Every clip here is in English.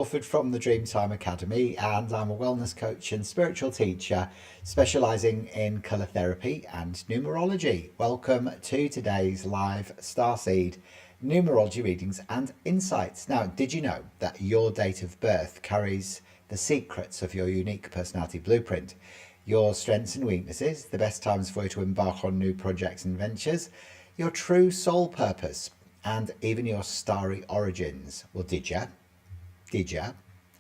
Crawford from the Dreemtime Academy, and I'm a wellness coach and spiritual teacher specializing in colour therapy and numerology. Welcome to today's live Starseed Numerology Readings and Insights. Now, did you know that your date of birth carries the secrets of your unique personality blueprint? Your strengths and weaknesses, the best times for you to embark on new projects and ventures, your true soul purpose, and even your starry origins. Well, did you? Did ya?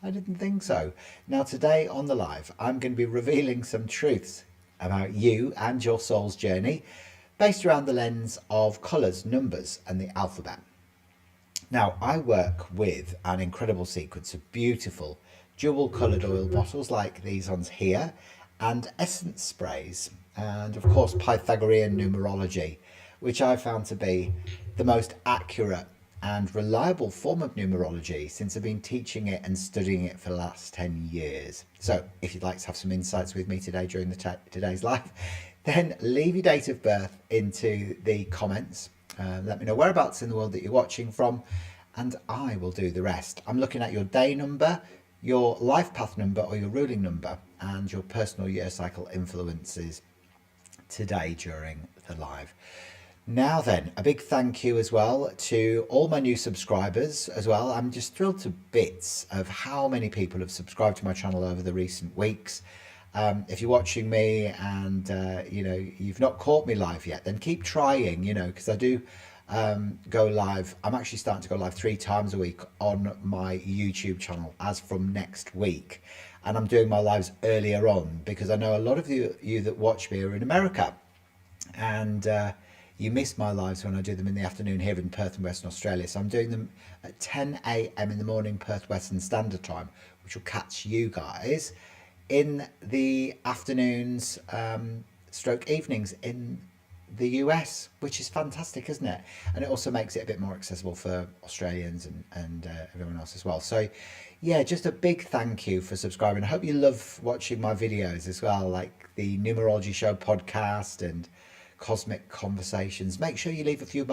I didn't think so. Now, today on the live, I'm going to be revealing some truths about you and your soul's journey based around the lens of colours, numbers, and the alphabet. Now, I work with an incredible sequence of beautiful dual coloured oil bottles like these ones here, and essence sprays, and of course, Pythagorean numerology, which I found to be the most accurate and reliable form of numerology since I've been teaching it and studying it for the last 10 years. So if you'd like to have some insights with me today during today's live, then leave your date of birth into the comments. Let me know whereabouts in the world that you're watching from, and I will do the rest. I'm looking at your day number, your life path number or your ruling number, and your personal year cycle influences today during the live. Now then, a big thank you as well to all my new subscribers as well. I'm just thrilled to bits of how many people have subscribed to my channel over the recent weeks. If you're watching me and you've not caught me live yet, then keep trying, because I do go live. I'm actually starting to go live 3 times a week on my YouTube channel as from next week. And I'm doing my lives earlier on because I know a lot of you that watch me are in America, and you miss my lives when I do them in the afternoon here in Perth and Western Australia. So I'm doing them at 10 a.m. in the morning, Perth Western Standard Time, which will catch you guys in the afternoons, stroke evenings in the US, which is fantastic, isn't it? And it also makes it a bit more accessible for Australians and everyone else as well. So yeah, just a big thank you for subscribing. I hope you love watching my videos as well, like the Numerology Show podcast and Cosmic Conversations. Make sure you leave a few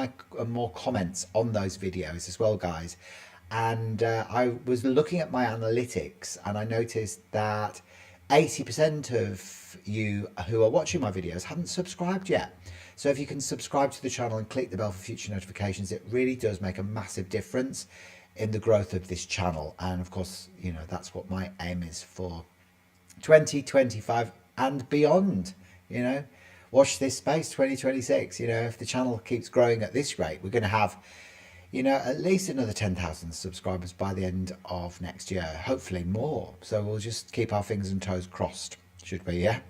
more comments on those videos as well, guys. And I was looking at my analytics and I noticed that 80% of you who are watching my videos haven't subscribed yet. So if you can subscribe to the channel and click the bell for future notifications, it really does make a massive difference in the growth of this channel. And of course, that's what my aim is for 2025 and beyond. Watch this space 2026. If the channel keeps growing at this rate, we're going to have at least another 10,000 subscribers by the end of next year, hopefully more. So we'll just keep our fingers and toes crossed, should we? Yeah.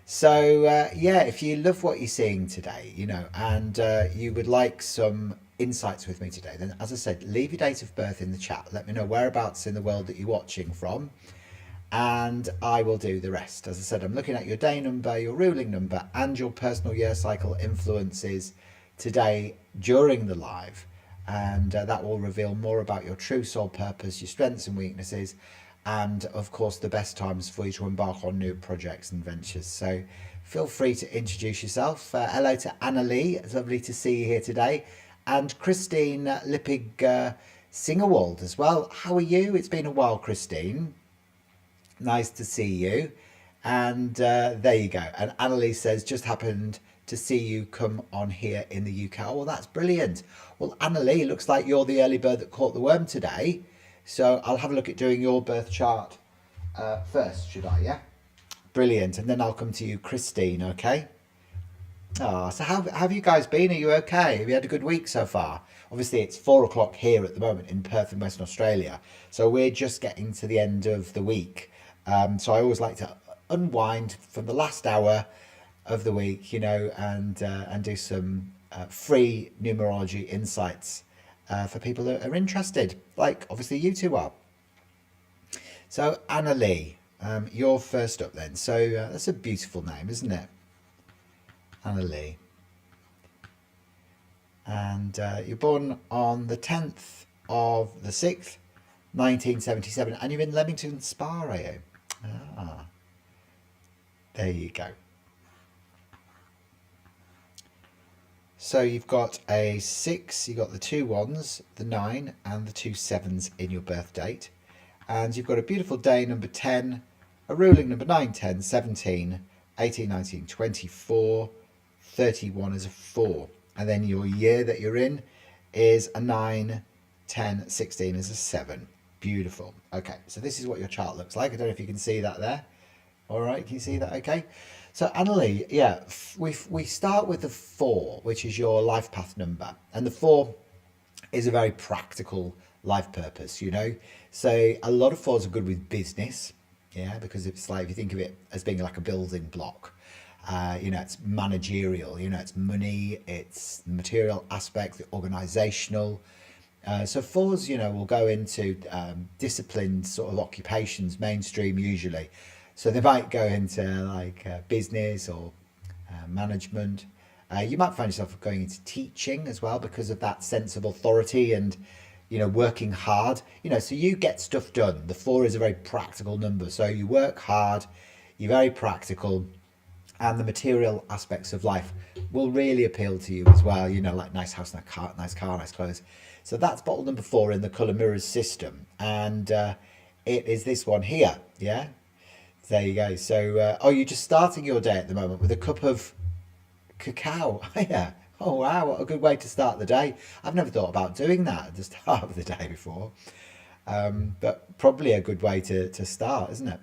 So yeah, if you love what you're seeing today, and you would like some insights with me today, then as I said, leave your date of birth in the chat. Let me know whereabouts in the world that you're watching from, and I will do the rest. As I said, I'm looking at your day number, your ruling number, and your personal year cycle influences today during the live, and that will reveal more about your true soul purpose, your strengths and weaknesses, and of course the best times for you to embark on new projects and ventures. So feel free to introduce yourself. Hello to Anna Lee, it's lovely to see you here today, and Christine Lippig Singerwald as well. How are you? It's been a while, Christine. Nice to see you. And there you go. And Annalise says, just happened to see you come on here in the UK. Oh, well, that's brilliant. Well, Annalie, looks like you're the early bird that caught the worm today. So I'll have a look at doing your birth chart first, should I? Yeah. Brilliant. And then I'll come to you, Christine, okay? Oh, so how have you guys been? Are you okay? Have you had a good week so far? Obviously, it's 4 o'clock here at the moment in Perth in Western Australia. So we're just getting to the end of the week. So I always like to unwind from the last hour of the week, and do some free numerology insights for people that are interested, like obviously you two are. So Anna Lee, you're first up then. So that's a beautiful name, isn't it? Anna Lee. And you're born on the 10th of the 6th, 1977, and you're in Leamington Spa, are you? Ah, there you go. So you've got a 6, you've got the 2 1s, the 9 and the 2 7s in your birth date. And you've got a beautiful day number 10, a ruling number 9, 10, 17, 18, 19, 24, 31 is a 4. And then your year that you're in is a 9, 10, 16 is a 7. Beautiful. Okay, so this is what your chart looks like. I don't know if you can see that there. All right, can you see that? Okay. So Annalie, yeah, we start with the 4, which is your life path number. And the 4 is a very practical life purpose, you know. So a lot of 4s are good with business, yeah, because it's like, if you think of it as being like a building block, you know, it's managerial, you know, it's money, it's the material aspect, the organizational. So 4s, you know, will go into disciplined sort of occupations, mainstream usually. So they might go into like business or management. You might find yourself going into teaching as well because of that sense of authority and, you know, working hard. You know, so you get stuff done. The 4 is a very practical number. So you work hard, you're very practical, and the material aspects of life will really appeal to you as well. You know, like nice house, nice car, nice clothes. So that's bottle number 4 in the colour mirrors system. And it is this one here, yeah? There you go. So, oh, you're just starting your day at the moment with a cup of cacao. Yeah. Oh, wow. What a good way to start the day. I've never thought about doing that at the start of the day before. But probably a good way to start, isn't it?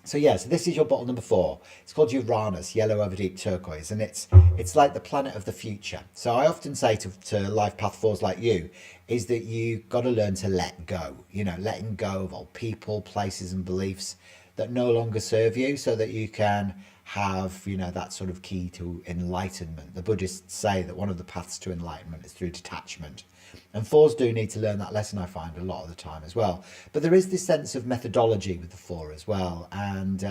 So yeah, so this is your bottle number 4. It's called Uranus, yellow over deep turquoise, and it's like the planet of the future. So I often say to life path 4s like you, is that you got to learn to let go. You know, letting go of old people, places, and beliefs that no longer serve you, so that you can have, you know, that sort of key to enlightenment. The Buddhists say that one of the paths to enlightenment is through detachment. And 4s do need to learn that lesson, I find, a lot of the time as well. But there is this sense of methodology with the 4 as well. And,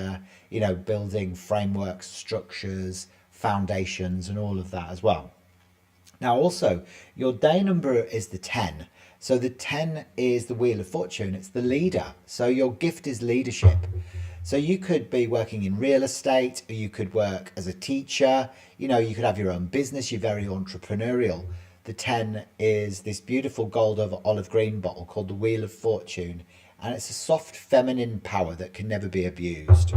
you know, building frameworks, structures, foundations, and all of that as well. Now, also, your day number is the 10. So the 10 is the Wheel of Fortune. It's the leader. So your gift is leadership. So you could be working in real estate, or you could work as a teacher. You know, you could have your own business. You're very entrepreneurial. The 10 is this beautiful gold over olive green bottle called the Wheel of Fortune. And it's a soft feminine power that can never be abused.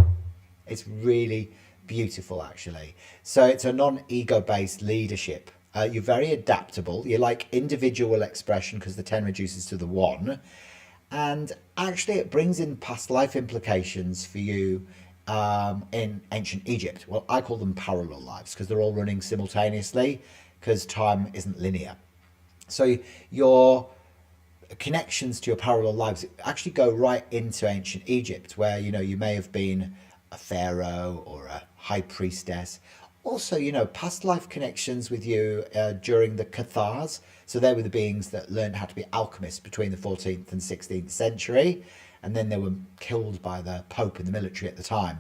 It's really beautiful, actually. So it's a non-ego based leadership. You're very adaptable. You like individual expression because the 10 reduces to the 1. And actually it brings in past life implications for you in ancient Egypt. Well, I call them parallel lives because they're all running simultaneously because time isn't linear. So your connections to your parallel lives actually go right into ancient Egypt, where, you know, you may have been a pharaoh or a high priestess. Also, you know, past life connections with you during the Cathars. So they were the beings that learned how to be alchemists between the 14th and 16th century. And then they were killed by the Pope in the military at the time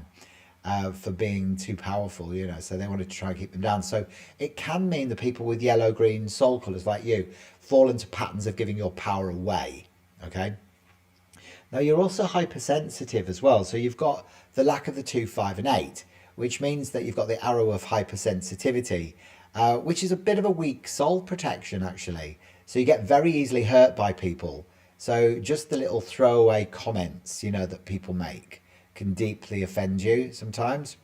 for being too powerful, you know, so they wanted to try and keep them down. So it can mean that people with yellow, green soul colours like you fall into patterns of giving your power away, okay? Now, you're also hypersensitive as well. So you've got the lack of the 2, 5 and 8, which means that you've got the arrow of hypersensitivity, which is a bit of a weak soul protection, actually. So you get very easily hurt by people. So just the little throwaway comments, you know, that people make can deeply offend you sometimes.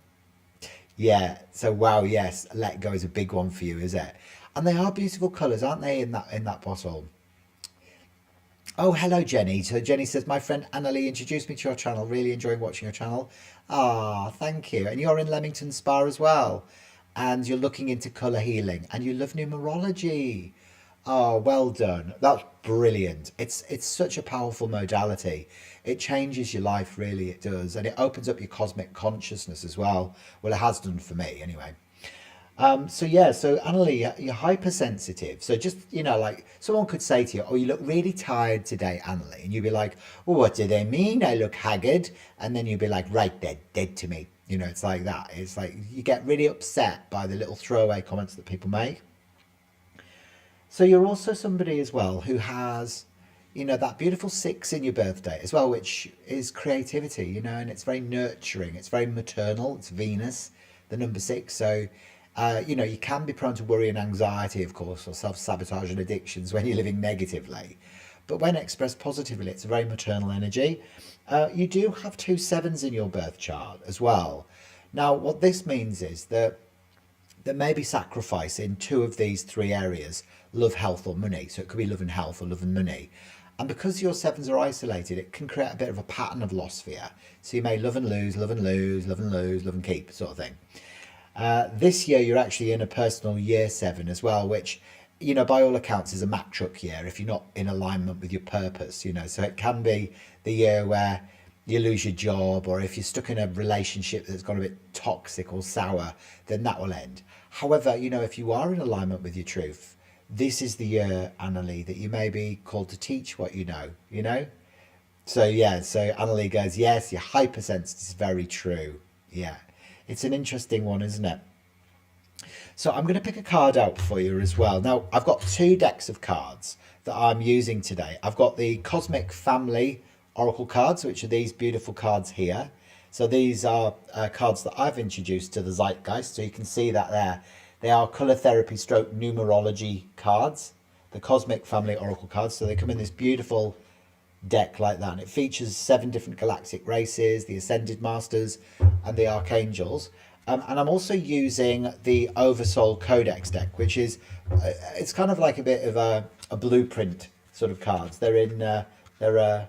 Yeah, so wow, yes, let go is a big one for you, is it? And they are beautiful colours, aren't they, in that bottle? Oh, hello, Jenny. So Jenny says, my friend Annalie introduced me to your channel. Really enjoying watching your channel. Ah, thank you. And you're in Leamington Spa as well. And you're looking into colour healing. And you love numerology. Oh, well done. That's brilliant. It's such a powerful modality. It changes your life, really, it does. And it opens up your cosmic consciousness as well. Well, it has done for me, anyway. So yeah, so Annalie, you're hypersensitive. So just, you know, like someone could say to you, oh, you look really tired today, Annalie. And you'd be like, well, what do they mean? I look haggard. And then you'd be like, right, they're dead to me. You know, it's like that. It's like you get really upset by the little throwaway comments that people make. So you're also somebody as well who has, you know, that beautiful 6 in your birthday as well, which is creativity, you know, and it's very nurturing. It's very maternal. It's Venus, the number 6. So You can be prone to worry and anxiety, of course, or self-sabotage and addictions when you're living negatively. But when expressed positively, it's a very maternal energy. You do have two sevens in your birth chart as well. Now, what this means is that there may be sacrifice in two of these three areas: love, health, or money. So it could be love and health or love and money. And because your sevens are isolated, it can create a bit of a pattern of loss for you. So you may love and lose, love and lose, love and lose, love and keep, sort of thing. This year, you're actually in a personal year 7 as well, which, by all accounts is a Mack truck year if you're not in alignment with your purpose, So it can be the year where you lose your job, or if you're stuck in a relationship that's gone a bit toxic or sour, then that will end. However, if you are in alignment with your truth, this is the year, Annalie, that you may be called to teach what you know. So Annalie goes, yes, your hypersense is very true. Yeah. It's an interesting one, isn't it? So I'm going to pick a card out for you as well. Now, I've got 2 decks of cards that I'm using today. I've got the Cosmic Family Oracle cards, which are these beautiful cards here. So these are cards that I've introduced to the zeitgeist. So you can see that there. They are colour therapy stroke numerology cards, the Cosmic Family Oracle cards. So they come in this beautiful deck like that, and it features 7 different galactic races, the Ascended Masters and the Archangels. And I'm also using the Oversoul Codex deck, which is it's kind of like a bit of a blueprint sort of cards. They're a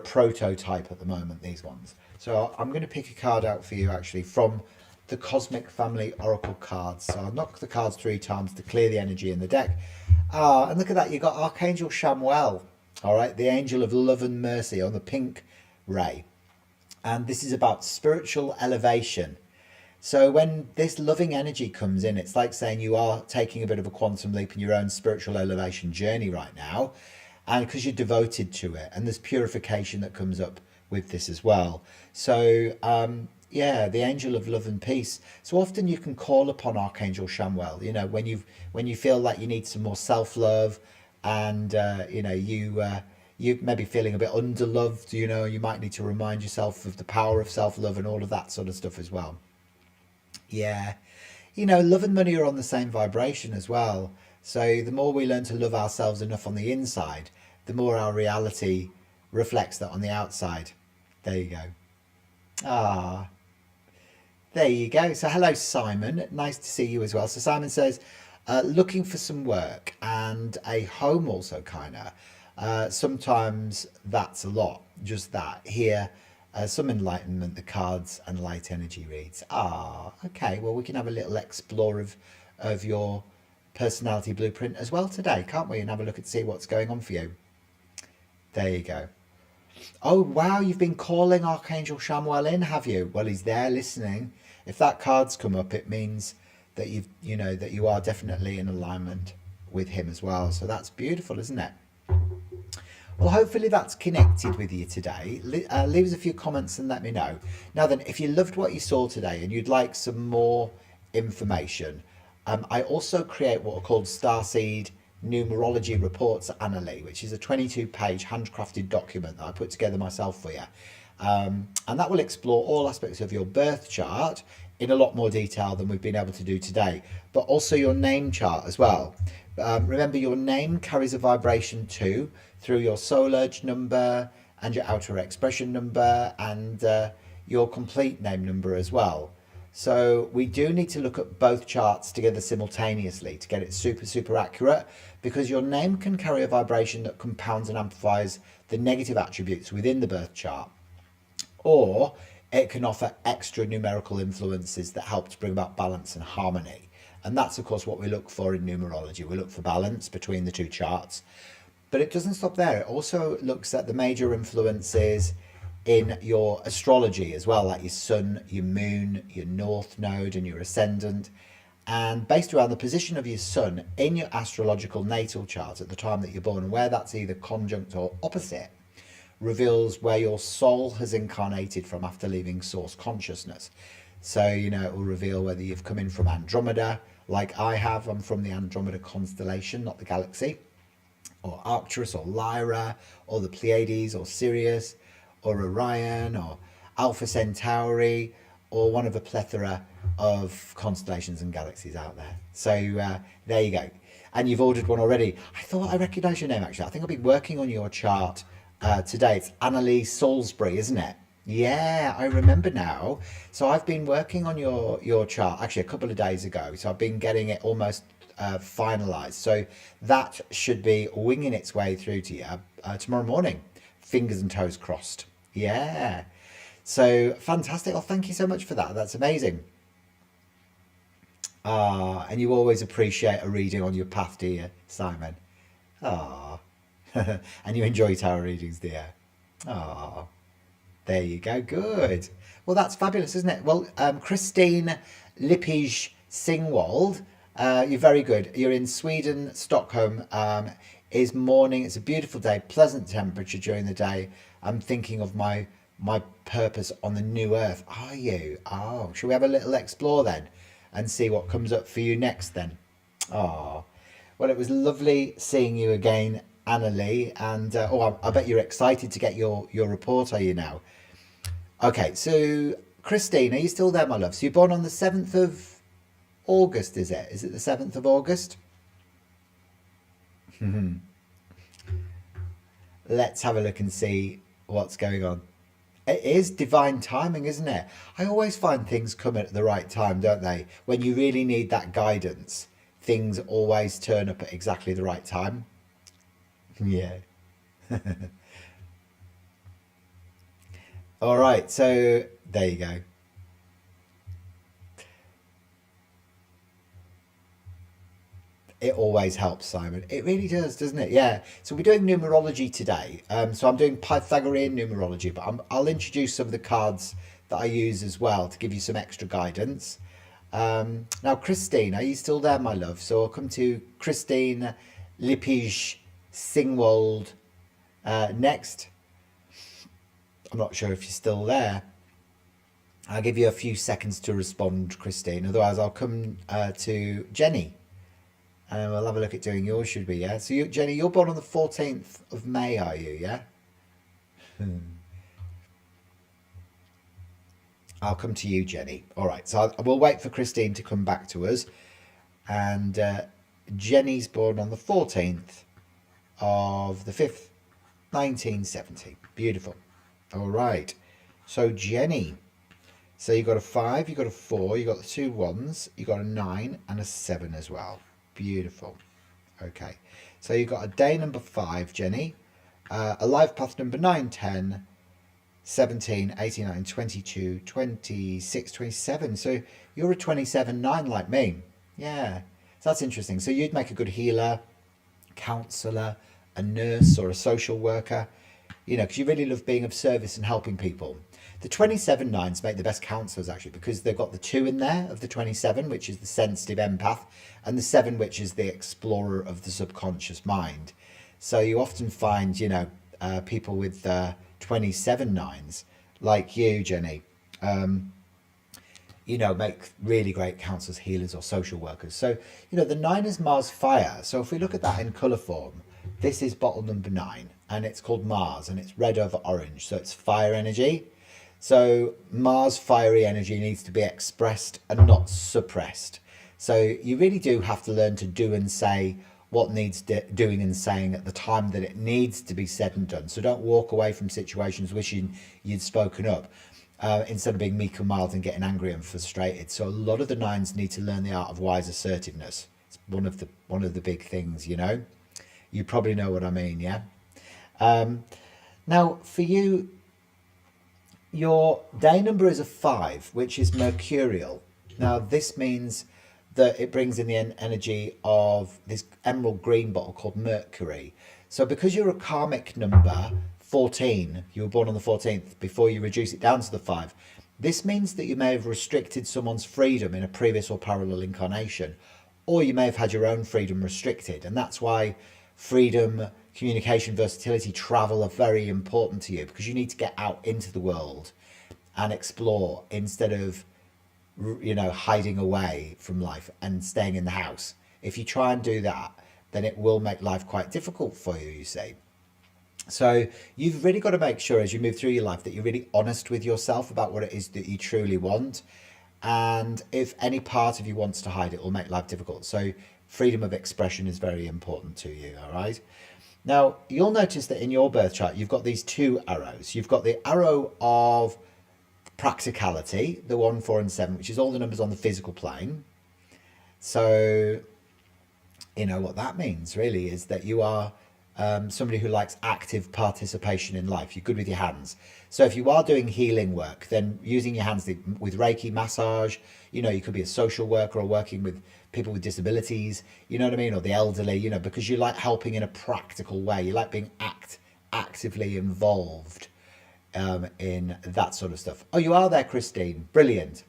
prototype at the moment, these ones. So I'm going to pick a card out for you actually from the Cosmic Family Oracle cards. So I'll knock the cards 3 times to clear the energy in the deck. And look at that, you've got Archangel Shamuel. All right, the angel of love and mercy on the pink ray. And this is about spiritual elevation. So when this loving energy comes in, it's like saying you are taking a bit of a quantum leap in your own spiritual elevation journey right now. And because you're devoted to it, and there's purification that comes up with this as well. So, the angel of love and peace. So often you can call upon Archangel Shamuel, when you feel like you need some more self-love, and you may be feeling a bit underloved, you might need to remind yourself of the power of self-love and all of that sort of stuff as well. Yeah, love and money are on the same vibration as well. So the more we learn to love ourselves enough on the inside, the more our reality reflects that on the outside. There you go. There you go. So hello, Simon. Nice to see you as well. So Simon says, looking for some work and a home also, kind of. Sometimes that's a lot, just that. Here, some enlightenment, the cards and light energy reads. Okay. Well, we can have a little explore of your personality blueprint as well today, can't we? And have a look and see what's going on for you. There you go. Oh, wow. You've been calling Archangel Shamuel in, have you? Well, he's there listening. If that card's come up, it means that that you are definitely in alignment with him as well. So that's beautiful, isn't it? Well, hopefully that's connected with you today. Leave us a few comments and let me know. Now then, if you loved what you saw today and you'd like some more information, I also create what are called Starseed Numerology Reports, Annalie, which is a 22-page handcrafted document that I put together myself for you. And that will explore all aspects of your birth chart in a lot more detail than we've been able to do today, but also your name chart as well. Remember, your name carries a vibration too, through your soul urge number and your outer expression number and your complete name number as well. So we do need to look at both charts together simultaneously to get it super, super accurate, because your name can carry a vibration that compounds and amplifies the negative attributes within the birth chart, or it can offer extra numerical influences that help to bring about balance and harmony. And that's, of course, what we look for in numerology. We look for balance between the two charts. But it doesn't stop there. It also looks at the major influences in your astrology as well, like your sun, your moon, your north node and your ascendant. And based around the position of your sun in your astrological natal chart at the time that you're born, and where that's either conjunct or opposite, reveals where your soul has incarnated from after leaving source consciousness. So, it will reveal whether you've come in from Andromeda, like I have. I'm from the Andromeda constellation, not the galaxy, or Arcturus, or Lyra, or the Pleiades, or Sirius, or Orion, or Alpha Centauri, or one of a plethora of constellations and galaxies out there. So there you go. And you've ordered one already. I thought I recognised your name actually. I think I've been working on your chart today. It's Annalise Salisbury, isn't it? Yeah, I remember now. So I've been working on your chart actually a couple of days ago. So I've been getting it almost finalised. So that should be winging its way through to you tomorrow morning. Fingers and toes crossed. Yeah. So fantastic. Oh, thank you so much for that. That's amazing. And you always appreciate a reading on your path, do you, Simon? Ah. And you enjoy tarot readings, do you? Ah. There you go. Good. Well, that's fabulous, isn't it? Well, Christine Lippige Singwald, you're very good. You're in Sweden, Stockholm. Is morning. It's a beautiful day, pleasant temperature during the day. I'm thinking of my purpose on the new earth. Are you? Oh, shall we have a little explore then and see what comes up for you next then? Oh, well, it was lovely seeing you again, Annalie. And I bet you're excited to get your report, are you now? Okay, so Christine, are you still there, my love? So you're born on the 7th of August, is it? Is it the 7th of August? Let's have a look and see what's going on. It is divine timing, isn't it? I always find things come at the right time, don't they? When you really need that guidance, things always turn up at exactly the right time. Yeah. All right, so there you go. It always helps, Simon. It really does, doesn't it? Yeah. So we're doing numerology today. So I'm doing Pythagorean numerology, but I'll introduce some of the cards that I use as well to give you some extra guidance. Now, Christine, are you still there, my love? So I'll come to Christine Lippige Singwald next. I'm not sure if you're still there. I'll give you a few seconds to respond, Christine. Otherwise, I'll come to Jenny. And we'll have a look at doing yours, should we? Yeah. So, Jenny, you're born on the 14th of May, are you? Yeah. I'll come to you, Jenny. All right. So we'll wait for Christine to come back to us. And Jenny's born on the 14th of the 5th, 1970. Beautiful. All right. So, Jenny. So you got a 5, you got a 4, you got the 2 1s, you got a 9 and a 7 as well. Beautiful. Okay, so you got a day number 5, Jenny, a life path number 9, 10, 17, 89, 22, 26, 27. So you're a 27-9 like me. Yeah, so that's interesting. So you'd make a good healer, counsellor, a nurse or a social worker, you know, because you really love being of service and helping people. The 27-9s make the best counsellors actually because they've got the 2 in there of the 27, which is the sensitive empath, and the 7, which is the explorer of the subconscious mind. So you often find, you know, people with 27-9s like you, Jenny, you know, make really great counsellors, healers or social workers. So, you know, the 9 is Mars fire. So if we look at that in colour form, this is bottle number 9 and it's called Mars and it's red over orange. So it's fire energy. So Mars fiery energy needs to be expressed and not suppressed. So you really do have to learn to do and say what needs doing and saying at the time that it needs to be said and done. So don't walk away from situations wishing you'd spoken up instead of being meek and mild and getting angry and frustrated. So a lot of the 9s need to learn the art of wise assertiveness. It's one of the big things, you know. You probably know what I mean, yeah. Now for you, your day number is a 5, which is mercurial. Now this means that it brings in the energy of this emerald green bottle called Mercury. So because you're a karmic number 14, you were born on the 14th before you reduce it down to the 5, this means that you may have restricted someone's freedom in a previous or parallel incarnation, or you may have had your own freedom restricted. And that's why freedom, communication, versatility, travel are very important to you, because you need to get out into the world and explore instead of, you know, hiding away from life and staying in the house. If you try and do that, then it will make life quite difficult for you, you see. So you've really got to make sure as you move through your life that you're really honest with yourself about what it is that you truly want, And if any part of you wants to hide, it will make life difficult. So freedom of expression is very important to you, all right? Now, you'll notice that in your birth chart, you've got these two arrows. You've got the arrow of practicality, the 1, 4, and 7, which is all the numbers on the physical plane. So, you know, what that means really is that you are somebody who likes active participation in life. You're good with your hands. So if you are doing healing work, then using your hands with Reiki, massage, you know, you could be a social worker or working with people with disabilities, you know what I mean, or the elderly, you know, because you like helping in a practical way. You like being actively involved in that sort of stuff. Oh, you are there, Christine. Brilliant.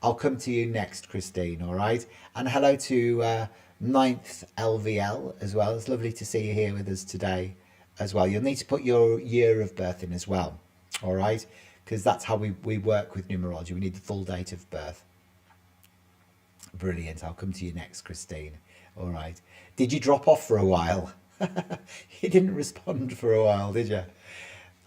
I'll come to you next, Christine, all right? And hello to ninth LVL as well. It's lovely to see you here with us today as well. You'll need to put your year of birth in as well, all right? Because that's how we work with numerology. We need the full date of birth. Brilliant. I'll come to you next, Christine. All right. Did you drop off for a while? You didn't respond for a while, did you?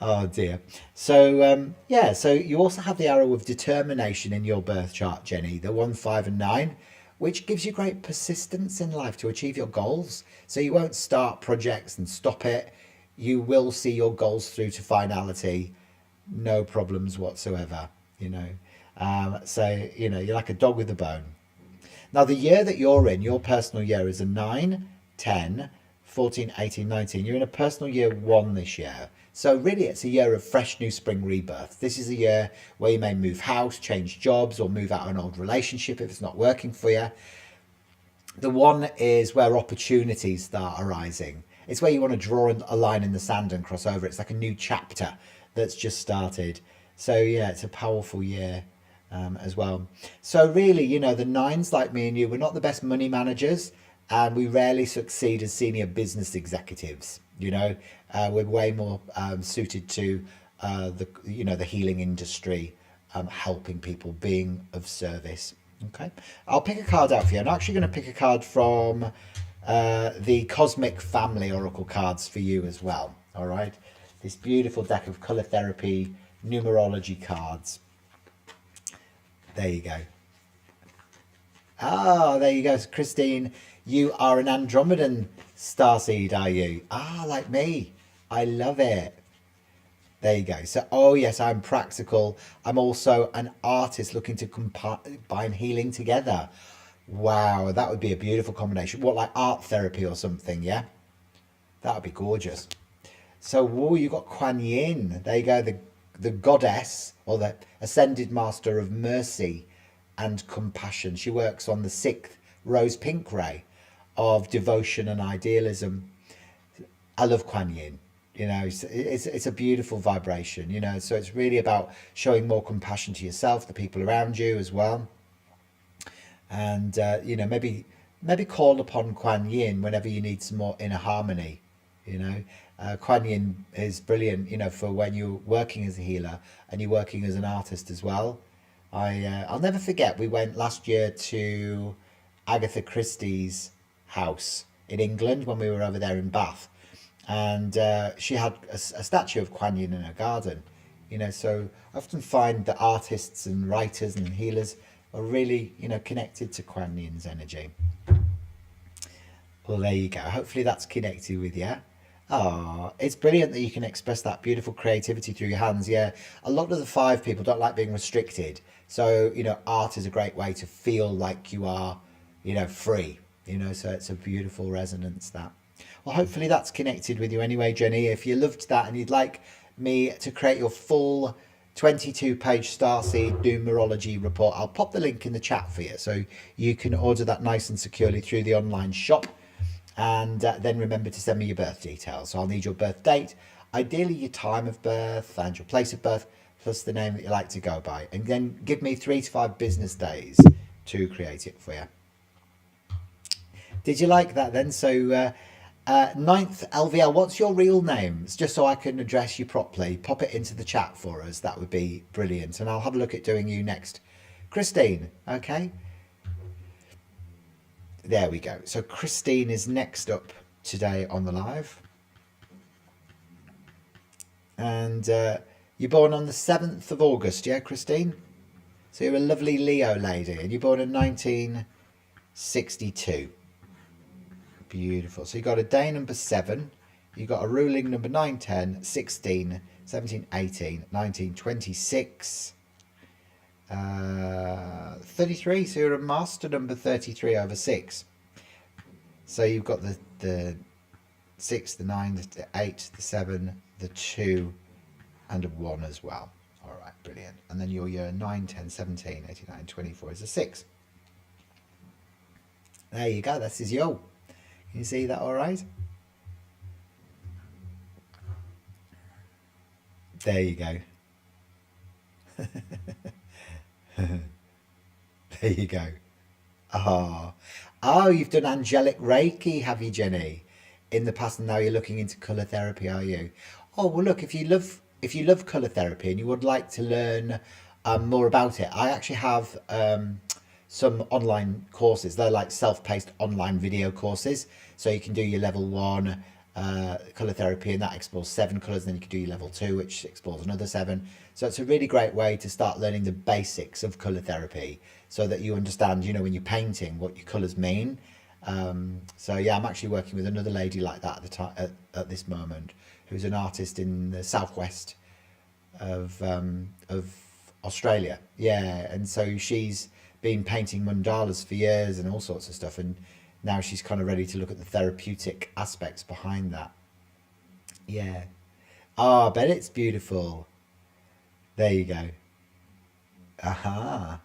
Oh dear. So yeah, so you also have the arrow of determination in your birth chart, Jenny, the 1, 5, and 9, which gives you great persistence in life to achieve your goals. So you won't start projects and stop it. You will see your goals through to finality, no problems whatsoever, you know. So, you know, you're like a dog with a bone. Now, the year that you're in, your personal year is a 9, 10, 14, 18, 19. You're in a personal year 1 this year. So really, it's a year of fresh new spring rebirth. This is a year where you may move house, change jobs, or move out of an old relationship if it's not working for you. The 1 is where opportunities start arising. It's where you want to draw a line in the sand and cross over. It's like a new chapter that's just started. So yeah, it's a powerful year as well. So really, you know, the 9s, like me and you, we're not the best money managers, and we rarely succeed as senior business executives. You know, we're way more suited to the healing industry, helping people, being of service. Okay, I'll pick a card out for you. I'm actually going to pick a card from the Cosmic Family Oracle cards for you as well. All right, this beautiful deck of color therapy numerology cards. There you go. Ah, there you go, Christine. You are an Andromedan starseed, are you? Ah, like me. I love it. There you go. So, oh yes, I'm practical. I'm also an artist looking to combine healing together. Wow, that would be a beautiful combination. What, like art therapy or something, yeah? That would be gorgeous. So, whoa, you got Kuan Yin. There you go, the goddess, or the ascended master of mercy and compassion. She works on the 6th rose pink ray of devotion and idealism. I love Kuan Yin. You know, it's a beautiful vibration, you know, so it's really about showing more compassion to yourself, the people around you as well. And, you know, maybe call upon Kuan Yin whenever you need some more inner harmony, you know. Kuan Yin is brilliant, you know, for when you're working as a healer and you're working as an artist as well. I'll never forget, we went last year to Agatha Christie's house in England when we were over there in Bath, and she had a statue of Kuan Yin in her garden, you know. So I often find that artists and writers and healers are really, you know, connected to Kuan Yin's energy. Well, there you go. Hopefully that's connected with you. Oh, it's brilliant that you can express that beautiful creativity through your hands. Yeah, a lot of the 5 people don't like being restricted. So, you know, art is a great way to feel like you are, you know, free, you know, so it's a beautiful resonance, that. Well, hopefully that's connected with you anyway, Jenny. If you loved that and you'd like me to create your full 22-page Starseed Numerology Report, I'll pop the link in the chat for you so you can order that nice and securely through the online shop. And then remember to send me your birth details. So I'll need your birth date, ideally your time of birth and your place of birth, plus the name that you like to go by. And then give me 3 to 5 business days to create it for you. Did you like that then? So 9th LVL, what's your real name? It's just so I can address you properly. Pop it into the chat for us. That would be brilliant. And I'll have a look at doing you next. Christine, okay? There we go. So Christine is next up today on the live. And you're born on the 7th of August, yeah, Christine? So you're a lovely Leo lady, and you're born in 1962. Beautiful. So you got a day number 7, you got a ruling number 9, 10, 16, 17, 18, 19, 26, 33. So you're a master number 33 over 6. So you've got the 6, the 9, the 8, the 7, the 2, and a 1 as well. All right, brilliant. And then your year 9, 10, 17, 18, 19, 24 is a 6. There you go. This is yo. Can you see that all right? There you go. There you go. Ah. Oh, you've done angelic Reiki, have you, Jenny? In the past, and now you're looking into colour therapy, are you? Oh, well, look, if you love colour therapy and you would like to learn more about it, I actually have some online courses. They're like self-paced online video courses. So you can do your level 1 colour therapy, and that explores 7 colours. Then you can do your level 2, which explores another 7. So it's a really great way to start learning the basics of colour therapy, so that you understand, when you're painting, what your colours mean. So yeah, I'm actually working with another lady like that at the time, at this moment, who's an artist in the southwest of Australia. Yeah, and so she's been painting mandalas for years and all sorts of stuff, and now she's kind of ready to look at the therapeutic aspects behind that. Yeah. Ah, I bet it's beautiful. There you go. Aha.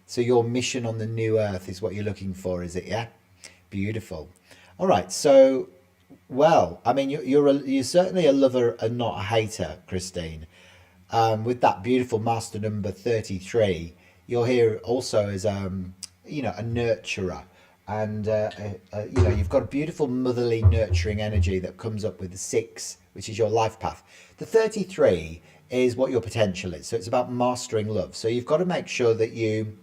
So your mission on the new earth is what you're looking for, is it? Yeah. Beautiful. All right. So, well, I mean, you're certainly a lover and not a hater, Christine. With that beautiful master number 33, you're here also as a nurturer, and you've got a beautiful motherly nurturing energy that comes up with the 6, which is your life path. The 33 is what your potential is, so it's about mastering love. So you've got to make sure that you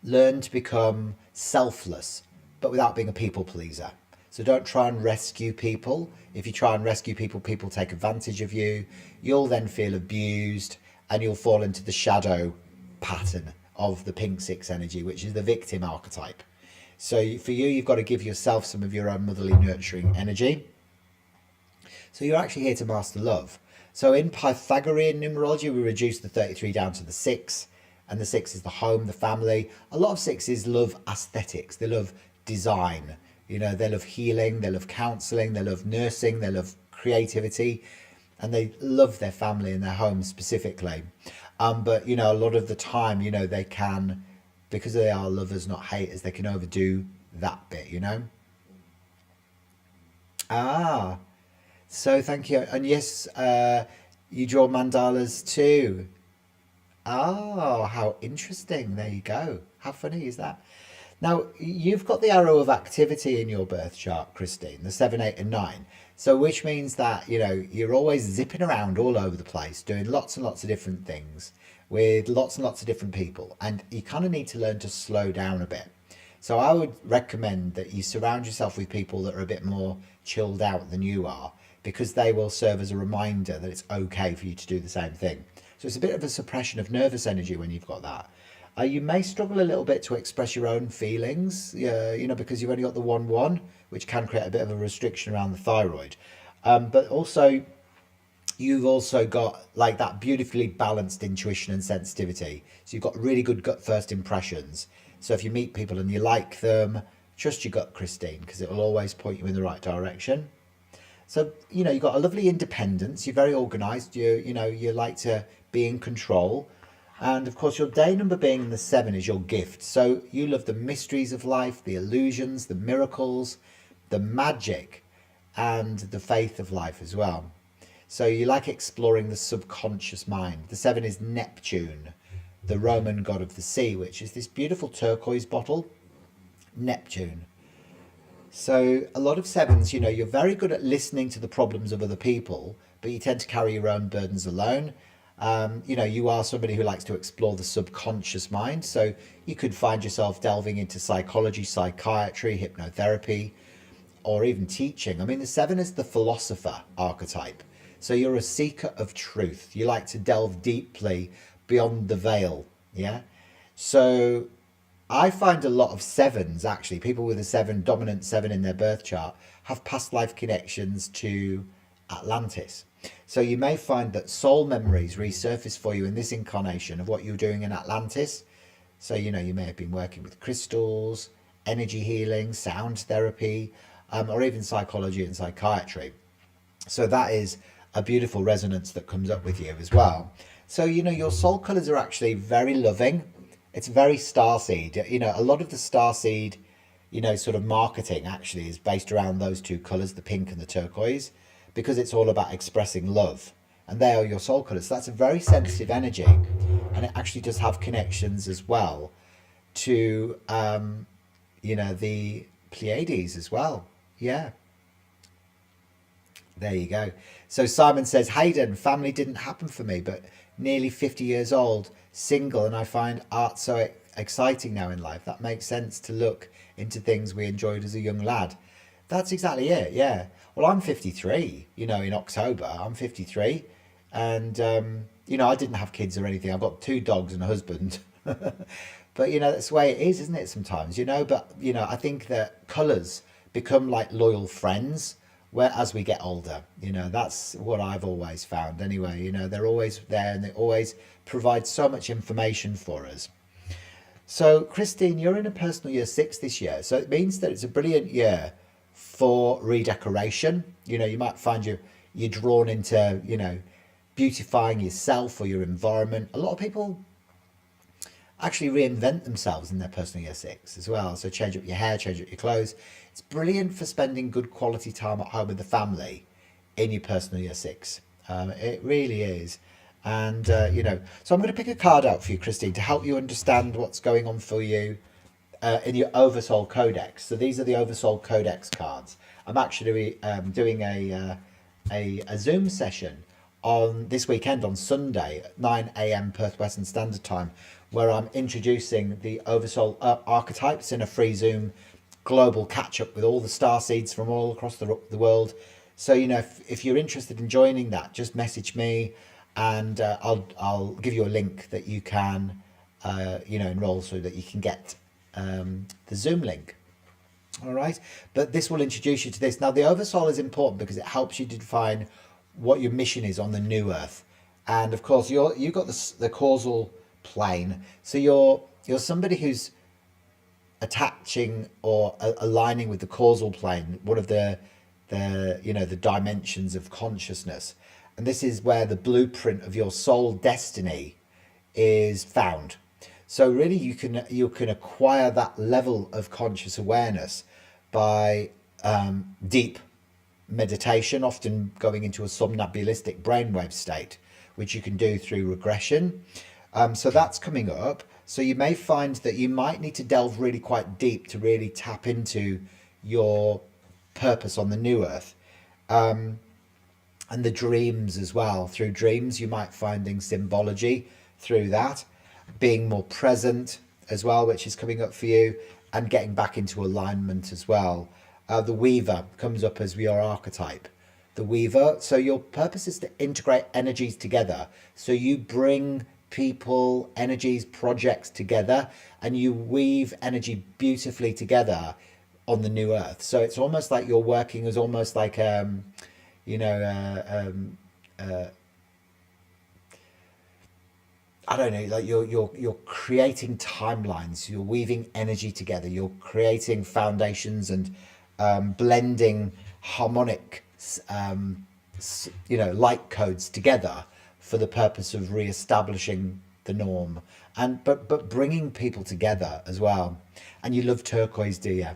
learn to become selfless, but without being a people pleaser. So don't try and rescue people. If you try and rescue people, people take advantage of you. You'll then feel abused, and you'll fall into the shadow pattern of the pink 6 energy, which is the victim archetype. So for you, you've got to give yourself some of your own motherly nurturing energy. So you're actually here to master love. So in Pythagorean numerology, we reduce the 33 down to the 6, and the 6 is the home, the family. A lot of 6s love aesthetics. They love design. They love healing, they love counselling, they love nursing, they love creativity, and they love their family and their home specifically. But, a lot of the time, they can, because they are lovers, not haters, they can overdo that bit. Ah, so thank you. And yes, you draw mandalas too. Oh, how interesting. There you go. How funny is that? Now, you've got the arrow of activity in your birth chart, Christine, the 7, 8, and 9. So, which means that, you're always zipping around all over the place, doing lots and lots of different things with lots and lots of different people. And you kind of need to learn to slow down a bit. So, I would recommend that you surround yourself with people that are a bit more chilled out than you are, because they will serve as a reminder that it's okay for you to do the same thing. So, it's a bit of a suppression of nervous energy when you've got that. You may struggle a little bit to express your own feelings, because you've only got the 1, 1, which can create a bit of a restriction around the thyroid. But also, you've also got like that beautifully balanced intuition and sensitivity. So you've got really good gut first impressions. So if you meet people and you like them, trust your gut, Christine, because it will always point you in the right direction. So, you've got a lovely independence. You're very organised. You like to be in control. And of course, your day number being the 7 is your gift. So you love the mysteries of life, the illusions, the miracles, the magic, and the faith of life as well. So you like exploring the subconscious mind. The 7 is Neptune, the Roman god of the sea, which is this beautiful turquoise bottle, Neptune. So a lot of 7s, you're very good at listening to the problems of other people, but you tend to carry your own burdens alone. You are somebody who likes to explore the subconscious mind. So you could find yourself delving into psychology, psychiatry, hypnotherapy, or even teaching. I mean, the 7 is the philosopher archetype. So you're a seeker of truth. You like to delve deeply beyond the veil. Yeah. So I find a lot of sevens, actually, people with a seven, dominant seven in their birth chart, have past life connections to Atlantis. So you may find that soul memories resurface for you in this incarnation of what you were doing in Atlantis. So, you may have been working with crystals, energy healing, sound therapy, or even psychology and psychiatry. So that is a beautiful resonance that comes up with you as well. So, your soul colors are actually very loving. It's very starseed. A lot of the starseed, sort of marketing actually is based around those two colors, the pink and the turquoise, because it's all about expressing love. And they are your soul colors. So that's a very sensitive energy. And it actually does have connections as well to, the Pleiades as well. Yeah. There you go. So Simon says, Hayden, family didn't happen for me, but nearly 50 years old, single, and I find art so exciting now in life. That makes sense to look into things we enjoyed as a young lad. That's exactly it, yeah. Well, I'm 53, in October, I'm 53. And, I didn't have kids or anything. I've got 2 dogs and a husband. But, that's the way it is, isn't it, sometimes, But, I think that colours become like loyal friends as we get older. That's what I've always found anyway. They're always there and they always provide so much information for us. So, Christine, you're in a personal year 6 this year. So it means that it's a brilliant year for redecoration. You might find you're drawn into, beautifying yourself or your environment. A lot of people actually reinvent themselves in their personal year 6 as well. So change up your hair, change up your clothes. It's brilliant for spending good quality time at home with the family in your personal year 6. It really is. And, so I'm going to pick a card out for you, Christine, to help you understand what's going on for you in your Oversoul Codex. So these are the Oversoul Codex cards. I'm actually doing a Zoom session on this weekend on Sunday at 9 a.m. Perth Western Standard Time, where I'm introducing the Oversoul archetypes in a free Zoom global catch-up with all the star seeds from all across the world. So, if you're interested in joining that, just message me and I'll give you a link that you can, enroll so that you can get the Zoom link. All right. But this will introduce you to this. Now, the Oversoul is important because it helps you to define what your mission is on the new Earth. And of course, you've got the causal plane. So you're somebody who's attaching or aligning with the causal plane, one of the dimensions of consciousness. And this is where the blueprint of your soul destiny is found. So really you can acquire that level of conscious awareness by deep meditation, often going into a somnambulistic brainwave state, which you can do through regression. So that's coming up. So you may find that you might need to delve really quite deep to really tap into your purpose on the new Earth. And the dreams as well. Through dreams, you might finding symbology through that, being more present as well, which is coming up for you, and getting back into alignment as well. The Weaver comes up as your archetype. The Weaver. So your purpose is to integrate energies together. So you bring people, energies, projects together, and you weave energy beautifully together on the new Earth. So it's almost like you're working as almost like I don't know, like you're creating timelines, you're weaving energy together, you're creating foundations and blending harmonic light codes together for the purpose of re-establishing the norm, and but bringing people together as well. And you love turquoise, do you?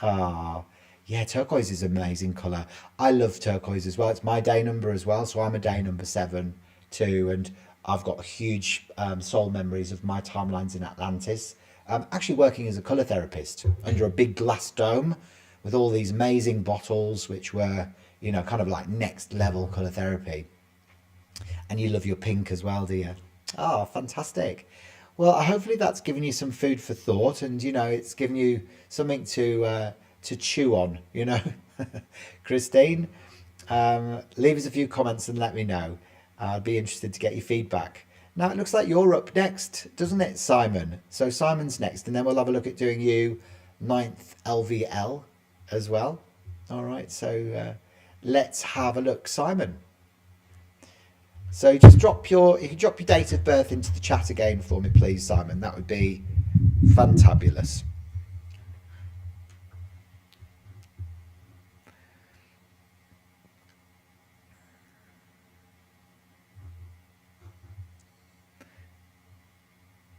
Ah, yeah, turquoise is an amazing color. I love turquoise as well. It's my day number as well, so I'm a day number 7 too, and I've got huge soul memories of my timelines in Atlantis. Actually working as a color therapist under a big glass dome with all these amazing bottles, which were, kind of like next level color therapy. And you love your pink as well, do you? Oh, fantastic. Well, hopefully that's given you some food for thought, and it's given you something to chew on. Christine, leave us a few comments and let me know. I'd be interested to get your feedback. Now it looks like you're up next, doesn't it, Simon? So Simon's next, and then we'll have a look at doing you ninth LVL as well. All right, so let's have a look, Simon. So just you can drop your date of birth into the chat again for me, please, Simon. That would be fantabulous.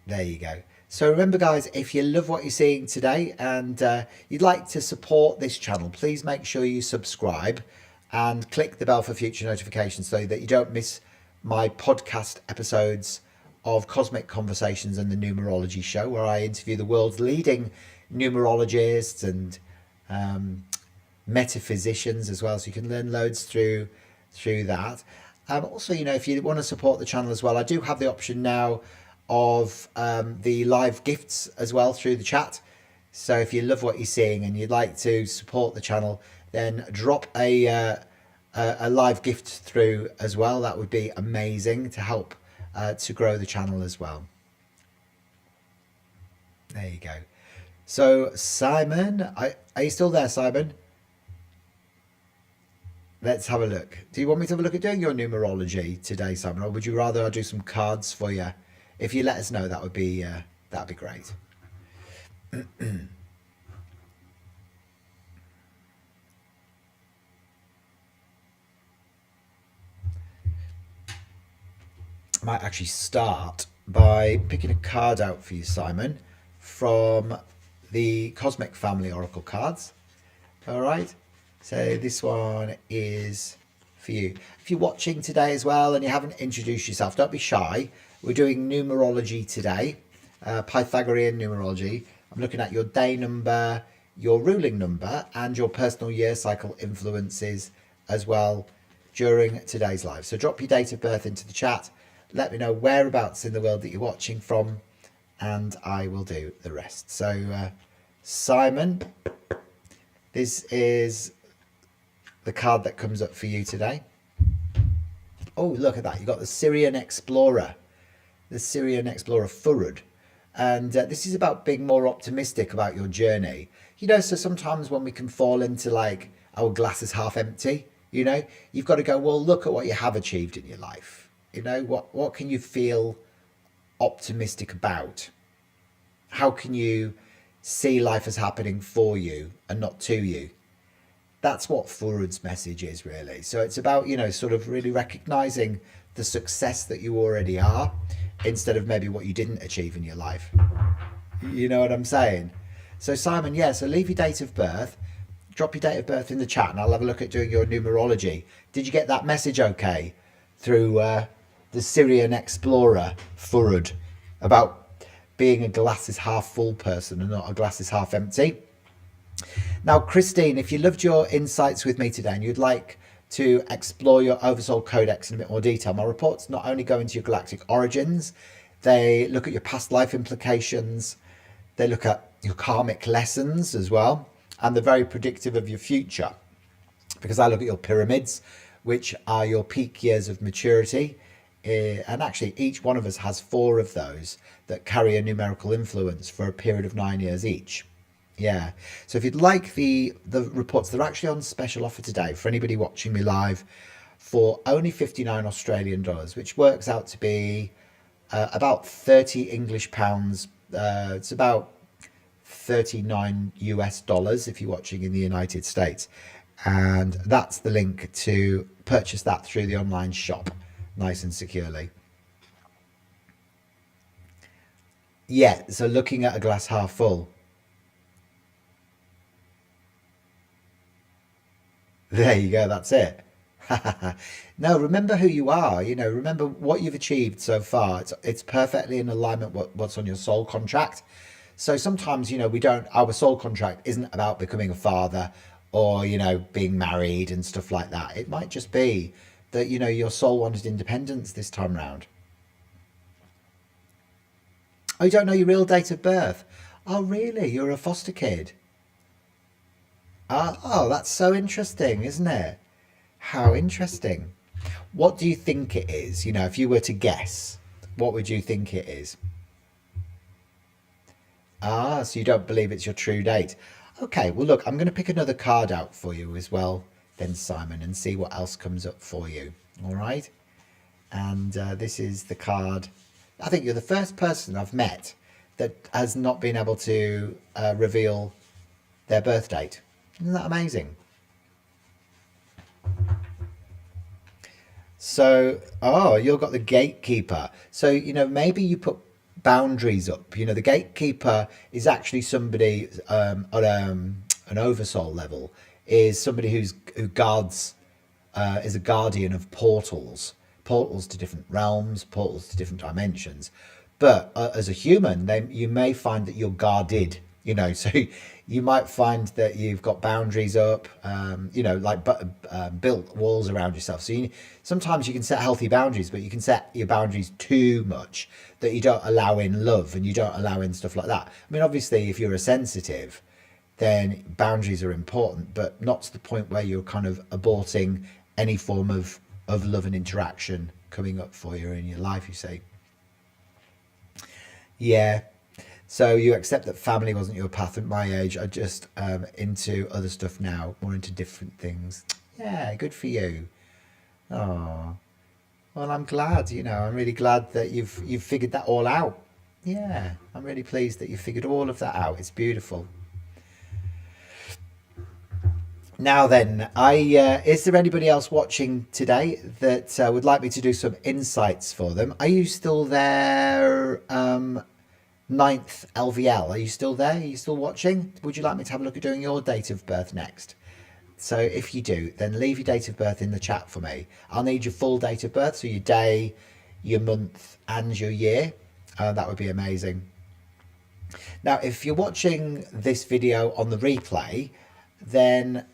There you go. So remember, guys, if you love what you're seeing today and you'd like to support this channel, please make sure you subscribe and click the bell for future notifications so that you don't miss my podcast episodes of Cosmic Conversations and the Numerology Show, where I interview the world's leading numerologists and metaphysicians as well. So you can learn loads through that. Also, if you want to support the channel as well, I do have the option now of the live gifts as well through the chat. So if you love what you're seeing and you'd like to support the channel, then drop a live gift through as well. That would be amazing to help to grow the channel as well. There you go. So Simon, are you still there, Simon? Let's have a look. Do you want me to have a look at doing your numerology today, Simon, or would you rather I do some cards for you? If you let us know, that'd be great. I might actually start by picking a card out for you, Simon, from the Cosmic Family Oracle cards. All right. So this one is for you. If you're watching today as well and you haven't introduced yourself, don't be shy. We're doing numerology today, Pythagorean numerology. I'm looking at your day number, your ruling number, and your personal year cycle influences as well during today's live. So drop your date of birth into the chat. Let me know whereabouts in the world that you're watching from, and I will do the rest. So Simon, this is the card that comes up for you today. Oh, look at that. You got the Syrian Explorer. The Syrian Explorer Furud. And this is about being more optimistic about your journey. So sometimes when we can fall into like our glass is half empty, you've got to go, well, look at what you have achieved in your life. What can you feel optimistic about? How can you see life as happening for you and not to you? That's what Furud's message is, really. So it's about, sort of really recognizing the success that you already are, instead of maybe what you didn't achieve in your life. You know what I'm saying? So Simon, yeah, so leave your date of birth, drop your date of birth in the chat, and I'll have a look at doing your numerology. Did you get that message okay through the Syrian Explorer Furud about being a glass is half full person and not a glass is half empty? Now, Christine, if you loved your insights with me today and you'd like to explore your Oversoul Codex in a bit more detail, my reports not only go into your galactic origins, they look at your past life implications, they look at your karmic lessons as well, and they're very predictive of your future, because I look at your pyramids, which are your peak years of maturity, and actually each one of us has 4 of those that carry a numerical influence for a period of 9 years each. Yeah, so if you'd like the reports, they're actually on special offer today for anybody watching me live for only 59 Australian dollars, which works out to be about 30 English pounds. It's about 39 US dollars if you're watching in the United States. And that's the link to purchase that through the online shop, nice and securely. Yeah, so looking at a glass half full. There you go, that's it. No, remember who you are, remember what you've achieved so far. It's perfectly in alignment with what's on your soul contract. So sometimes, our soul contract isn't about becoming a father or, being married and stuff like that. It might just be that, your soul wanted independence this time round. Oh, you don't know your real date of birth? Oh, really? You're a foster kid? Oh, that's so interesting, isn't it? How interesting. What do you think it is? If you were to guess, What would you think it is? Ah, so you don't believe it's your true date. Okay, well, look, I'm going to pick another card out for you as well, then, Simon, and see what else comes up for you. All right? And this is the card. I think you're the first person I've met that has not been able to reveal their birth date. Isn't that amazing? So, oh, you've got the gatekeeper. So, maybe you put boundaries up. The gatekeeper is actually somebody on an oversoul level, is somebody who guards, is a guardian of portals to different realms, portals to different dimensions. But as a human, then you may find that you're guarded. So you might find that you've got boundaries up, like built walls around yourself. So sometimes you can set healthy boundaries, but you can set your boundaries too much that you don't allow in love and you don't allow in stuff like that. I mean, obviously, if you're a sensitive, then boundaries are important, but not to the point where you're kind of aborting any form of love and interaction coming up for you in your life, you see. Yeah. So you accept that family wasn't your path. At my age, I just into other stuff now, more into different things. Yeah, good for you. Oh, well, I'm glad. I'm really glad that you've figured that all out. Yeah, I'm really pleased that you figured all of that out. It's beautiful. Now then, is there anybody else watching today that would like me to do some insights for them? Are you still there? Ninth LVL, are you still there? Are you still watching? Would you like me to have a look at doing your date of birth next? So if you do, then leave your date of birth in the chat for me. I'll need your full date of birth, so your day, your month, and your year. That would be amazing. Now, if you're watching this video on the replay, then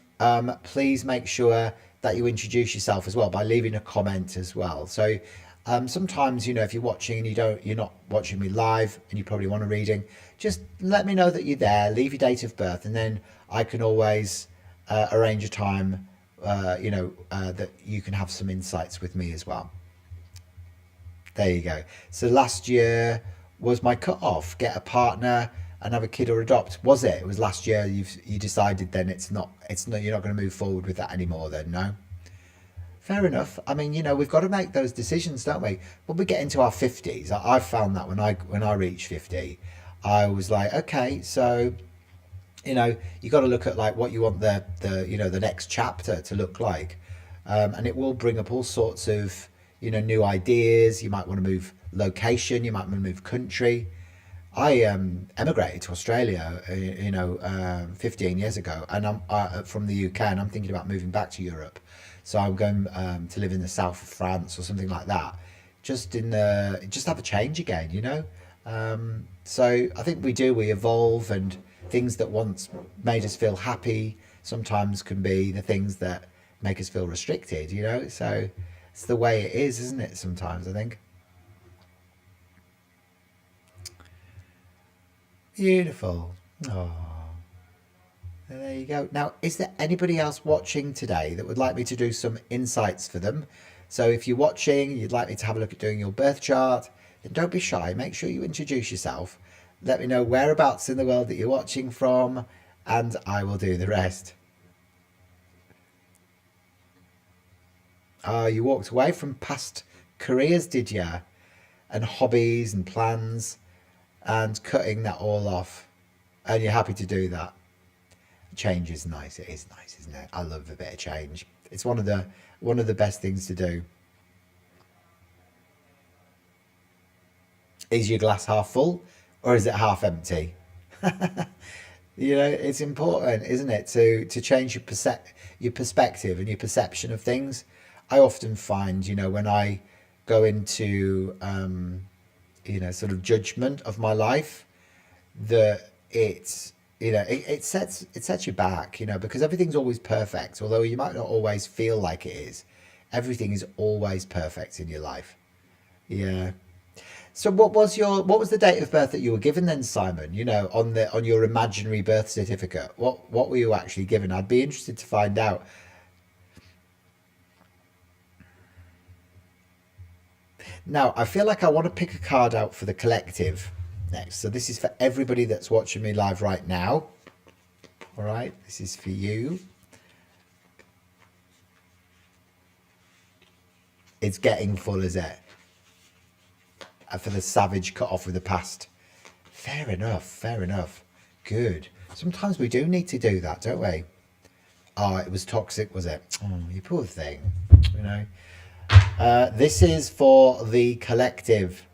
please make sure that you introduce yourself as well by leaving a comment as well. So sometimes, if you're watching and you're not watching me live and you probably want a reading, just let me know that you're there, leave your date of birth, and then I can always arrange a time, that you can have some insights with me as well. There you go. So last year was my cut-off. Get a partner and have a kid or adopt. Was it? It was last year. You decided then it's not. You're not going to move forward with that anymore. Then no. Fair enough. I mean, we've got to make those decisions, don't we? When we get into our 50s, I found that when I reached 50, I was like, okay, so you got to look at like what you want the next chapter to look like, and it will bring up all sorts of new ideas. You might want to move location, you might want to move country. I emigrated to Australia 15 years ago, and I'm from the UK, and I'm thinking about moving back to Europe. So I'm going to live in the south of France or something like that, just have a change again. So I think we evolve, and things that once made us feel happy sometimes can be the things that make us feel restricted. So it's the way it is, isn't it? Sometimes I think. Beautiful. Oh, there you go. Now, is there anybody else watching today that would like me to do some insights for them? So if you're watching, you'd like me to have a look at doing your birth chart, then don't be shy. Make sure you introduce yourself. Let me know whereabouts in the world that you're watching from, and I will do the rest. You walked away from past careers, did you? And hobbies and plans, and cutting that all off. And you're happy to do that. Change is nice. It is nice, isn't it? I love a bit of change. It's one of the best things to do. Is your glass half full or is it half empty? It's important, isn't it, to change your perspective and your perception of things. I often find, when I go into sort of judgment of my life, that it sets you back, because everything's always perfect. Although you might not always feel like it is, everything is always perfect in your life. Yeah. So what was the date of birth that you were given then, Simon? On your imaginary birth certificate. What were you actually given? I'd be interested to find out. Now, I feel like I want to pick a card out for the collective next. So this is for everybody that's watching me live right now. All right, this is for you. It's getting full, is it? For the savage cut off with the past. Fair enough, fair enough. Good. Sometimes we do need to do that, don't we? Oh, it was toxic, was it? Oh, you poor thing. You know. This is for the collective.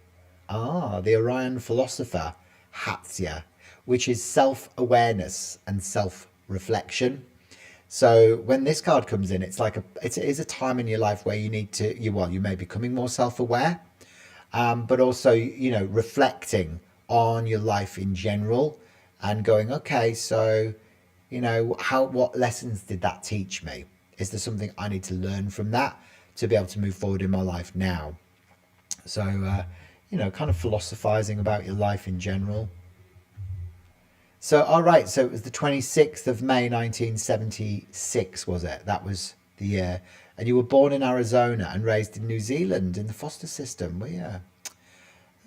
The Orion philosopher, Hatsya, which is self-awareness and self-reflection. So when this card comes in, it's like it is a time in your life where you need to, you may be becoming more self-aware, but also, reflecting on your life in general and going, okay, so, what lessons did that teach me? Is there something I need to learn from that to be able to move forward in my life now? So, kind of philosophizing about your life in general. So, all right, so it was the 26th of May, 1976, was it? That was the year. And you were born in Arizona and raised in New Zealand in the foster system. Well, yeah.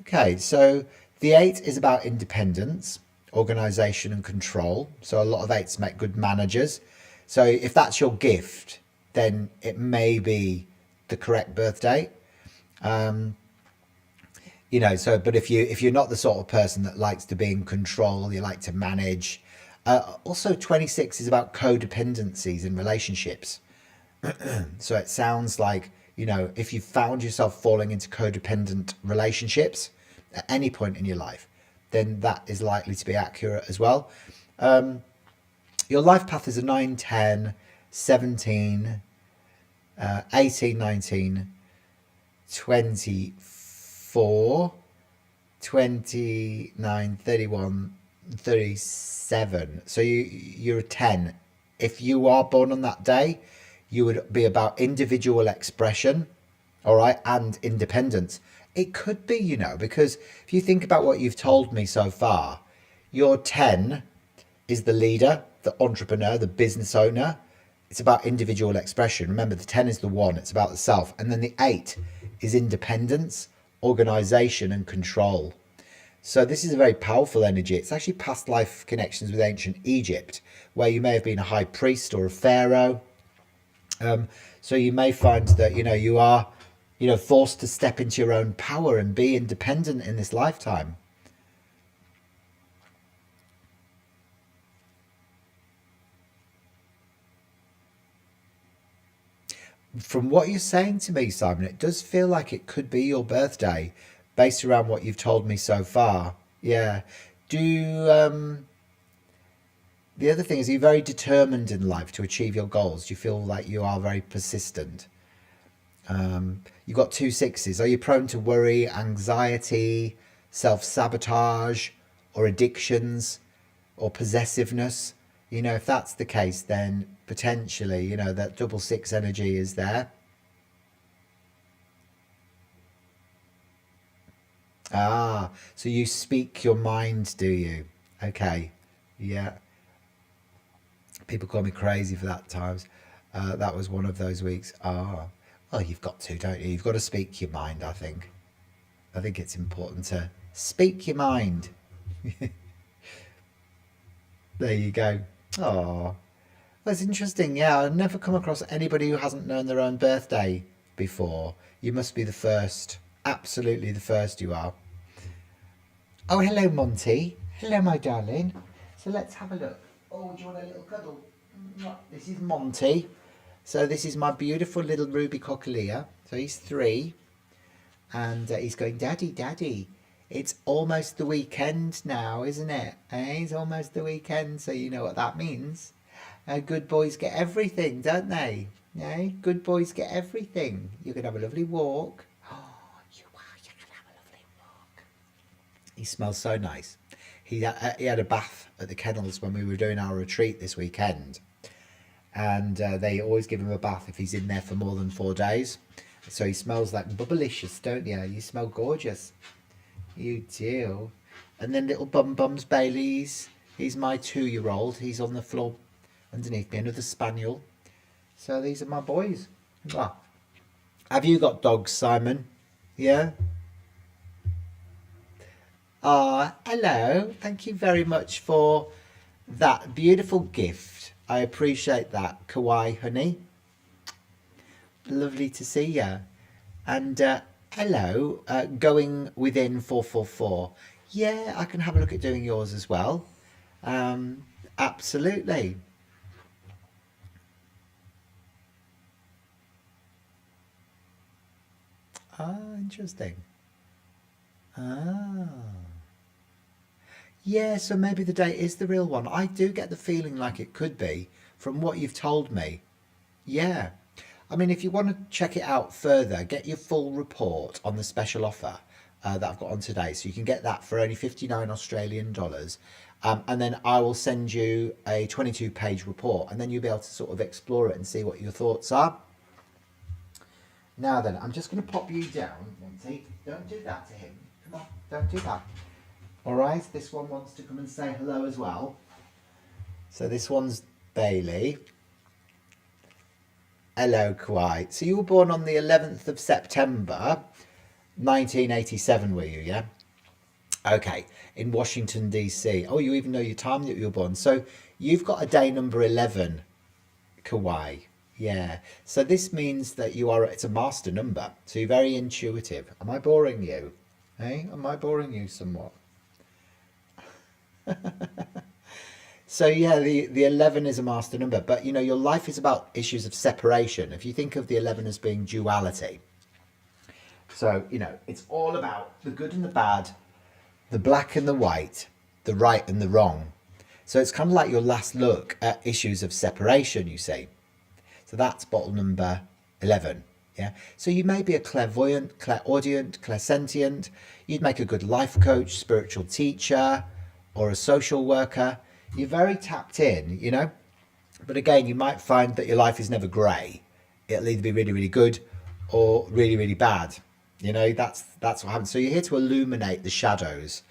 Okay, so the 8 is about independence, organization and control. So a lot of 8s make good managers. So if that's your gift, then it may be the correct birth date. But if you're not the sort of person that likes to be in control, you like to manage. Also 26 is about codependencies in relationships. So it sounds like, if you found yourself falling into codependent relationships at any point in your life, then that is likely to be accurate as well. Your life path is a 9, 10, 17, 18, 19, 24, 29, 31, 37. So you're a 10. If you are born on that day, you would be about individual expression, all right, and independence. It could be, because if you think about what you've told me so far, your 10 is the leader, the entrepreneur, the business owner. It's about individual expression. Remember, the 10 is the 1, it's about the self. And then the 8 is independence, organization, and control. So this is a very powerful energy. It's actually past life connections with ancient Egypt, where you may have been a high priest or a pharaoh. So you may find that, you are, forced to step into your own power and be independent in this lifetime. From what you're saying to me, Simon, it does feel like it could be your birthday based around what you've told me so far. Yeah. The other thing is, you're very determined in life to achieve your goals. Do you feel like you are very persistent? You've got 2 6s. Are you prone to worry, anxiety, self-sabotage, or addictions, or possessiveness? If that's the case, then potentially, that 6 energy is there. So you speak your mind, do you? Okay. Yeah. People call me crazy for that times. That was one of those weeks. Well, you've got to, don't you? You've got to speak your mind, I think. I think it's important to speak your mind. There you go. Oh, that's interesting. Yeah, I've never come across anybody who hasn't known their own birthday before. You must be the first. Absolutely the first you are. Oh, hello, Monty. Hello, my darling. So let's have a look. Oh, do you want a little cuddle? This is Monty. So this is my beautiful little Ruby Coccolea. So he's 3. And he's going, Daddy, Daddy. It's almost the weekend now, isn't it? It's almost the weekend, so you know what that means. Good boys get everything, don't they? Good boys get everything. You can have a lovely walk. Oh, you can have a lovely walk. He smells so nice. He had a bath at the kennels when we were doing our retreat this weekend. And they always give him a bath if he's in there for more than 4 days. So he smells like bubblicious, don't you? You smell gorgeous. You do. And then little Bums Bailey's. He's my 2-year-old. He's on the floor underneath me. Another spaniel. So these are my boys. Well, have you got dogs, Simon? Yeah. Ah, hello. Thank you very much for that beautiful gift. I appreciate that, Kawaii honey. Lovely to see you. And hello, going within 444. Yeah, I can have a look at doing yours as well. Absolutely. Ah, interesting. Ah. Yeah, so maybe the date is the real one. I do get the feeling like it could be from what you've told me. Yeah. I mean, if you want to check it out further, get your full report on the special offer that I've got on today. So you can get that for only 59 Australian dollars. And then I will send you a 22-page report, and then you'll be able to sort of explore it and see what your thoughts are. Now then, I'm just going to pop you down, Monty. Don't do that to him. Come on, don't do that. All right, this one wants to come and say hello as well. So this one's Bailey. Hello, Kauai. So you were born on the 11th of September, 1987, were you, yeah? Okay, in Washington, D.C. Oh, you even know your time that you were born. So you've got a day number 11, Kauai. Yeah. So this means that it's a master number. So you're very intuitive. Am I boring you? Hey, am I boring you somewhat? So yeah, the 11 is a master number, but you know, your life is about issues of separation. If you think of the 11 as being duality. So, you know, it's all about the good and the bad, the black and the white, the right and the wrong. So it's kind of like your last look at issues of separation, you see. So that's bottle number 11. Yeah. So you may be a clairvoyant, clairaudient, clairsentient. You'd make a good life coach, spiritual teacher, or a social worker. You're very tapped in, you know. But again, you might find that your life is never grey. It'll either be really, really good or really, really bad. You know, that's what happens. So you're here to illuminate the shadows.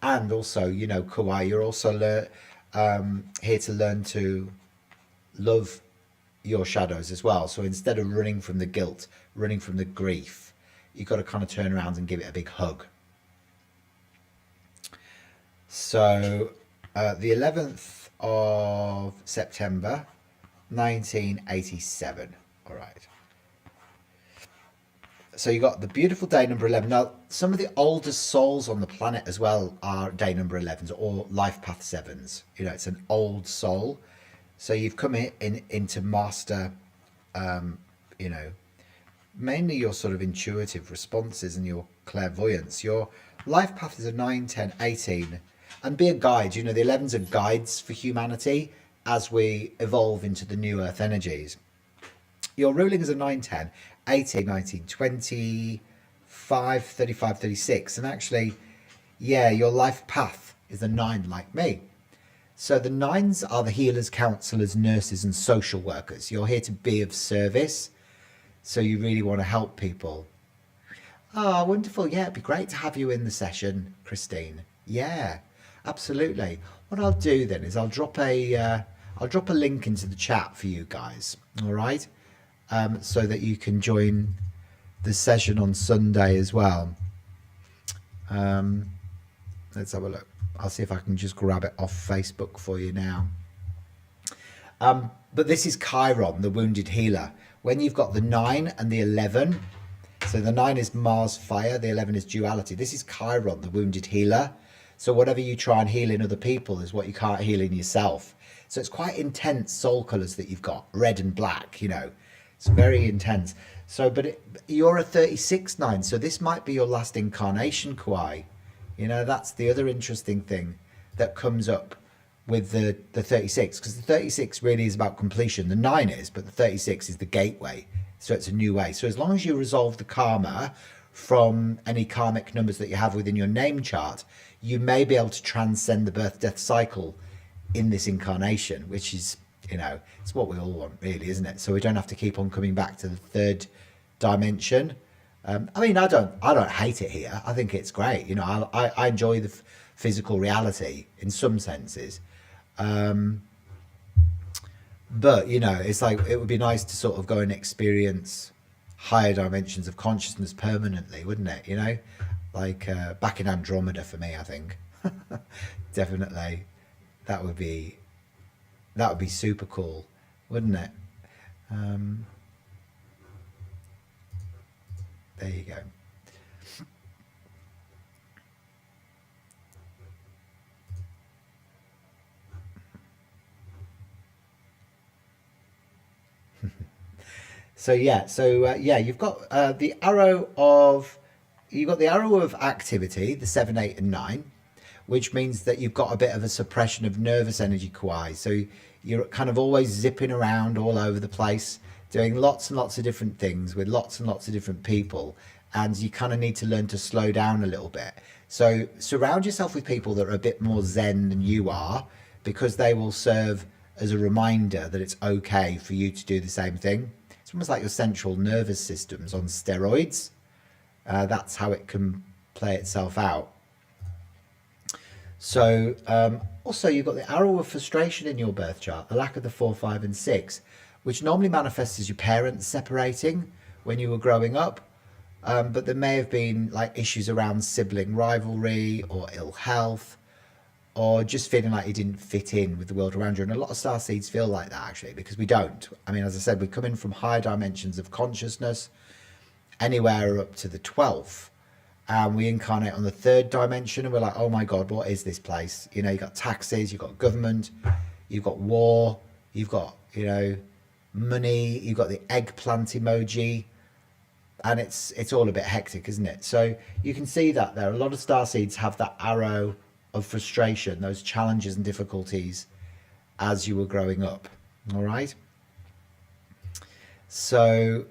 And also, you know, Kauai, you're also here to learn to love your shadows as well. So instead of running from the guilt, running from the grief, you've got to kind of turn around and give it a big hug. So the 11th of September, 1987. All right. So you got the beautiful day number 11. Now, some of the oldest souls on the planet as well are day number 11s or life path 7s. You know, it's an old soul. So you've come into master, you know, mainly your sort of intuitive responses and your clairvoyance. Your life path is a 9, 10, 18. And be a guide. You know, the 11s are guides for humanity as we evolve into the new earth energies. Your ruling is a 9, 10, 18, 19, 25, 35, 36. And actually, yeah, your life path is a 9 like me. So the 9s are the healers, counselors, nurses, and social workers. You're here to be of service. So you really want to help people. Oh, wonderful. Yeah, it'd be great to have you in the session, Christine. Yeah, absolutely. What I'll do then is I'll drop a link into the chat for you guys. All right. So that you can join the session on Sunday as well. Let's have a look. I'll see if I can just grab it off Facebook for you now. But this is Chiron, the wounded healer. When you've got the 9 and the 11, so the 9 is Mars fire, the 11 is duality. This is Chiron, the wounded healer. So whatever you try and heal in other people is what you can't heal in yourself. So it's quite intense soul colours that you've got, red and black, you know. It's very intense. So, but you're a 36 9, so this might be your last incarnation, Kauai. You know, that's the other interesting thing that comes up with the 36, because the 36 really is about completion. The 9 is, but the 36 is the gateway. So it's a new way. So as long as you resolve the karma from any karmic numbers that you have within your name chart, you may be able to transcend the birth-death cycle in this incarnation, which is, you know, it's what we all want, really, isn't it? So we don't have to keep on coming back to the third dimension. I mean, I don't hate it here. I think it's great. You know, I enjoy the physical reality in some senses. But, you know, it's like, it would be nice to sort of go and experience higher dimensions of consciousness permanently, wouldn't it? You know, like back in Andromeda for me, I think. Definitely, that would be super cool, wouldn't it? There you go. So yeah, you've got the arrow of activity, the 7, 8, and 9, which means that you've got a bit of a suppression of nervous energy Kauai. So you're kind of always zipping around all over the place, doing lots and lots of different things with lots and lots of different people, and you kind of need to learn to slow down a little bit. So surround yourself with people that are a bit more zen than you are, because they will serve as a reminder that it's okay for you to do the same thing. It's almost like your central nervous system's on steroids. That's how it can play itself out. So also you've got the arrow of frustration in your birth chart, the lack of the 4, 5, and 6, which normally manifests as your parents separating when you were growing up. But there may have been like issues around sibling rivalry or ill health, or just feeling like you didn't fit in with the world around you. And a lot of starseeds feel like that, actually, because we don't. I mean, as I said, we come in from higher dimensions of consciousness, anywhere up to the 12th. And we incarnate on the 3rd dimension, and we're like, oh my God, what is this place? You know, you've got taxes, you've got government, you've got war, you've got, you know, money, you've got the eggplant emoji, and it's all a bit hectic, isn't it? So you can see that there. A lot of starseeds have that arrow of frustration, those challenges and difficulties as you were growing up. All right. So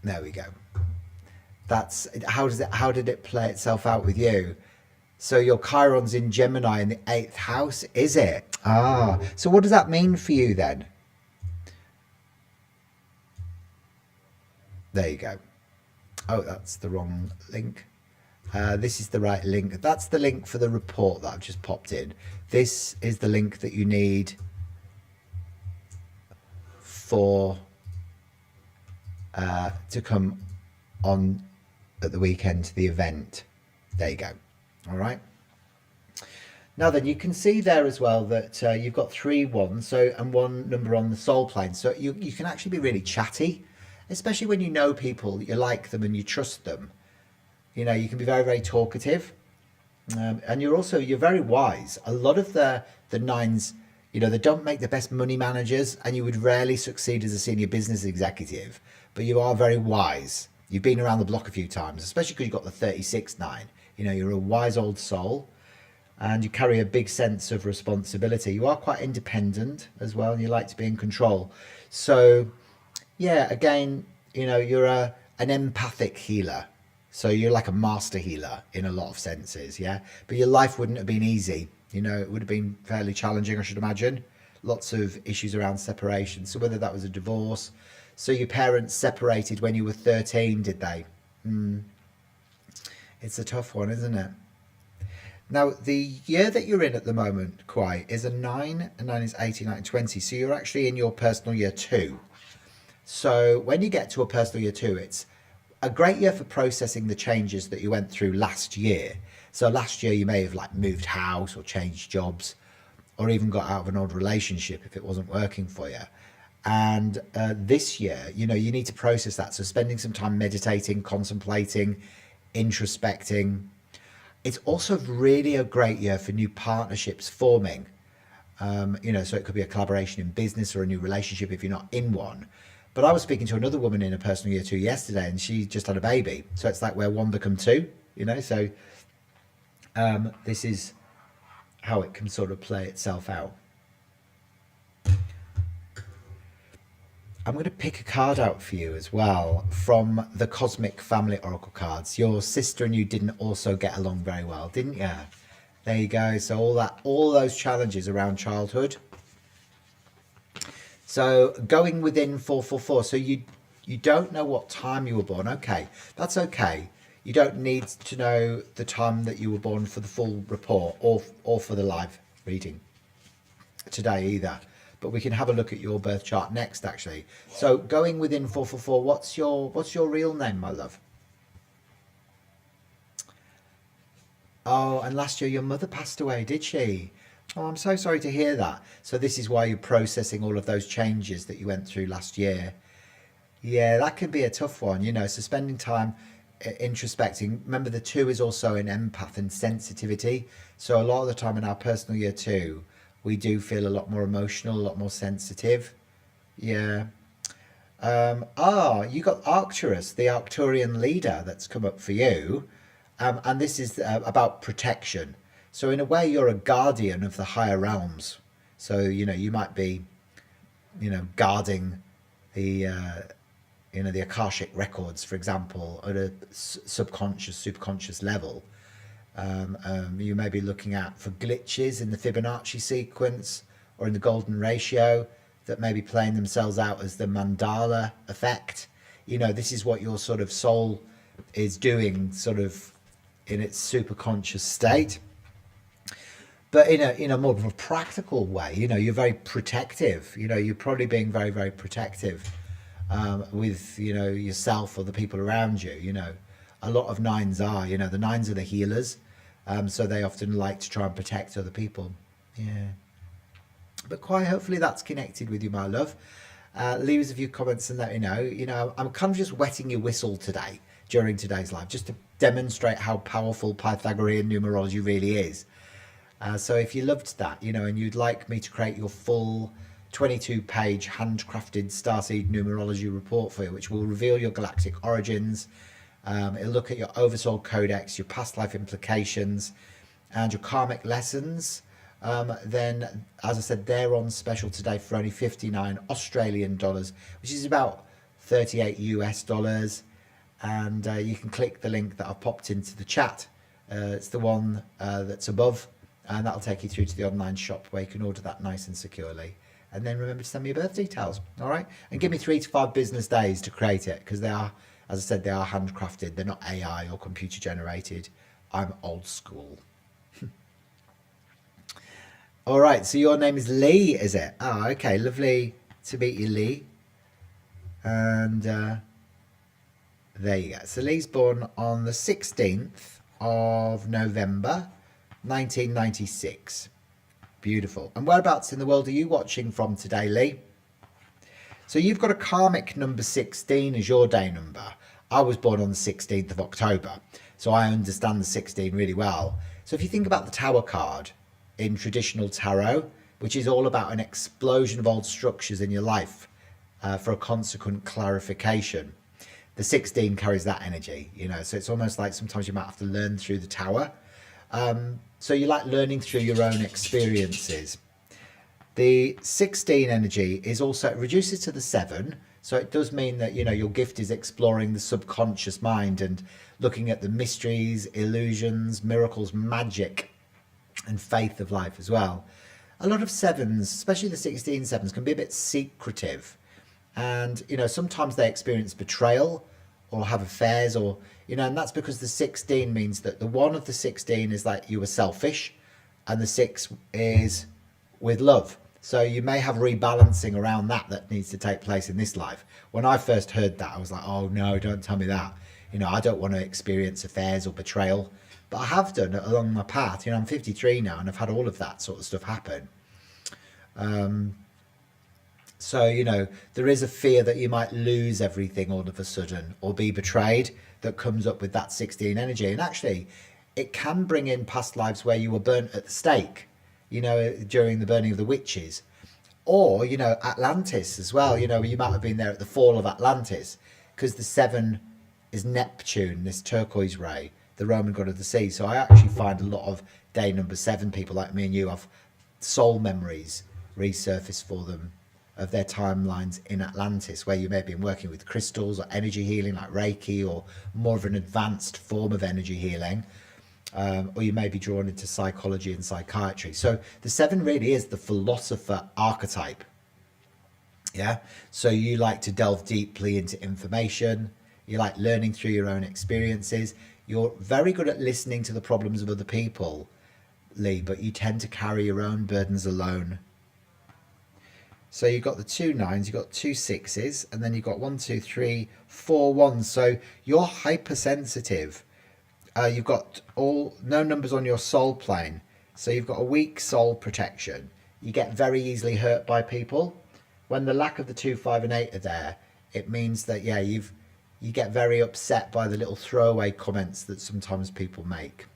there we go. That's how did it play itself out with you? So your Chiron's in Gemini in the 8th house, is it? So what does that mean for you then? There you go. Oh, that's the wrong link. This is the right link. That's the link for the report that I've just popped in. This is the link that you need for to come on at the weekend to the event. There you go. All right. Now then, you can see there as well that you've got 3 1s, and 1 number on the soul plane. So you can actually be really chatty, especially when you know people, you like them and you trust them. You know, you can be very, very talkative. And you're very wise. A lot of the 9s, you know, they don't make the best money managers, and you would rarely succeed as a senior business executive, but you are very wise. You've been around the block a few times, especially because you've got the 36 9. You know, you're a wise old soul, and you carry a big sense of responsibility. You are quite independent as well, and you like to be in control. So yeah, again, you know, you're an empathic healer. So you're like a master healer in a lot of senses, yeah? But your life wouldn't have been easy. You know, it would have been fairly challenging, I should imagine. Lots of issues around separation. So whether that was a divorce. So your parents separated when you were 13, did they? It's a tough one, isn't it? Now, the year that you're in at the moment, Kwai, is a 9, and 9 is 18, 19, 20. So you're actually in your personal year 2. So when you get to a personal year 2, it's a great year for processing the changes that you went through last year. So last year you may have like moved house or changed jobs, or even got out of an old relationship if it wasn't working for you. And this year, you know, you need to process that. So spending some time meditating, contemplating, introspecting. It's also really a great year for new partnerships forming. You know, so it could be a collaboration in business or a new relationship if you're not in one. But I was speaking to another woman in a personal year 2 yesterday, and she just had a baby. So it's like where 1 become 2, you know. So this is how it can sort of play itself out. I'm going to pick a card out for you as well from the Cosmic Family Oracle cards. Your sister and you didn't also get along very well, didn't you? There you go. So all those challenges around childhood. So going within 444. So you don't know what time you were born. Okay, that's okay. You don't need to know the time that you were born for the full report or for the live reading today either. but we can have a look at your birth chart next, actually. So going within 444, what's your real name, my love? Oh, and last year your mother passed away, did she? Oh, I'm so sorry to hear that. So this is why you're processing all of those changes that you went through last year. Yeah, that can be a tough one, so spending time introspecting. Remember, the two is also an empath and sensitivity. So a lot of the time in our personal year two, we do feel a lot more emotional, a lot more sensitive. Yeah. You got Arcturus, the Arcturian leader that's come up for you. And this is about protection. So in a way, you're a guardian of the higher realms. So, you might be, guarding the, the Akashic records, for example, at a subconscious, superconscious level. You may be looking out for glitches in the Fibonacci sequence or in the golden ratio that may be playing themselves out as the mandala effect. This is what your sort of soul is doing sort of in its superconscious state. But in a more of a practical way, you're very protective. You're probably being very, very protective with, yourself or the people around you. A lot of nines are, the nines are the healers. So they often like to try and protect other people. Yeah. But quite hopefully that's connected with you, my love. Leave us a few comments and let me know. I'm kind of just wetting your whistle today during today's live, just to demonstrate how powerful Pythagorean numerology really is. So if you loved that, and you'd like me to create your full 22-page handcrafted Starseed Numerology Report for you, which will reveal your galactic origins, it'll look at your oversoul codex, your past life implications, and your karmic lessons, then, as I said, they're on special today for only 59 Australian dollars, which is about 38 US dollars. And you can click the link that I've popped into the chat. It's the one that's above, and that'll take you through to the online shop where you can order that nice and securely. And then remember to send me your birth details, all right? And give me 3 to 5 business days to create it, because they are, as I said, they are handcrafted. They're not AI or computer generated. I'm old school. All right, so your name is Lee, is it? Oh, okay, lovely to meet you, Lee. And there you go. So Lee's born on the 16th of November, 1996. Beautiful. And whereabouts in the world are you watching from today, Lee? So you've got a karmic number 16 as your day number. I was born on the 16th of October, so I understand the 16 really well. So if you think about the Tower card in traditional tarot, which is all about an explosion of old structures in your life for a consequent clarification, the 16 carries that energy, so it's almost like sometimes you might have to learn through the Tower. So you like learning through your own experiences. The 16 energy is also, it reduces to the 7. So it does mean that, your gift is exploring the subconscious mind and looking at the mysteries, illusions, miracles, magic, and faith of life as well. A lot of 7s, especially the 16 7s, can be a bit secretive. And, sometimes they experience betrayal or have affairs or, and that's because the 16 means that the 1 of the 16 is like you were selfish and the 6 is with love. So you may have rebalancing around that needs to take place in this life. When I first heard that, I was like, oh no, don't tell me that. I don't want to experience affairs or betrayal, but I have done it along my path. I'm 53 now and I've had all of that sort of stuff happen. So, there is a fear that you might lose everything all of a sudden or be betrayed that comes up with that 16 energy. And actually, it can bring in past lives where you were burnt at the stake, during the burning of the witches. Or, Atlantis as well. You might have been there at the fall of Atlantis, because the 7 is Neptune, this turquoise ray, the Roman god of the sea. So I actually find a lot of day number 7 people like me and you have soul memories resurface for them of their timelines in Atlantis, where you may have been working with crystals or energy healing like Reiki or more of an advanced form of energy healing, or you may be drawn into psychology and psychiatry. So the 7 really is the philosopher archetype. Yeah, so you like to delve deeply into information, you like learning through your own experiences, you're very good at listening to the problems of other people, Lee, but you tend to carry your own burdens alone. So you've got the 2 9s, you've got 2 6s, and then you've got 1 2 3 4 1s. So you're hypersensitive. You've got no numbers on your soul plane, so you've got a weak soul protection. You get very easily hurt by people. When the lack of the 2 5 and 8 are there, it means that you get very upset by the little throwaway comments that sometimes people make.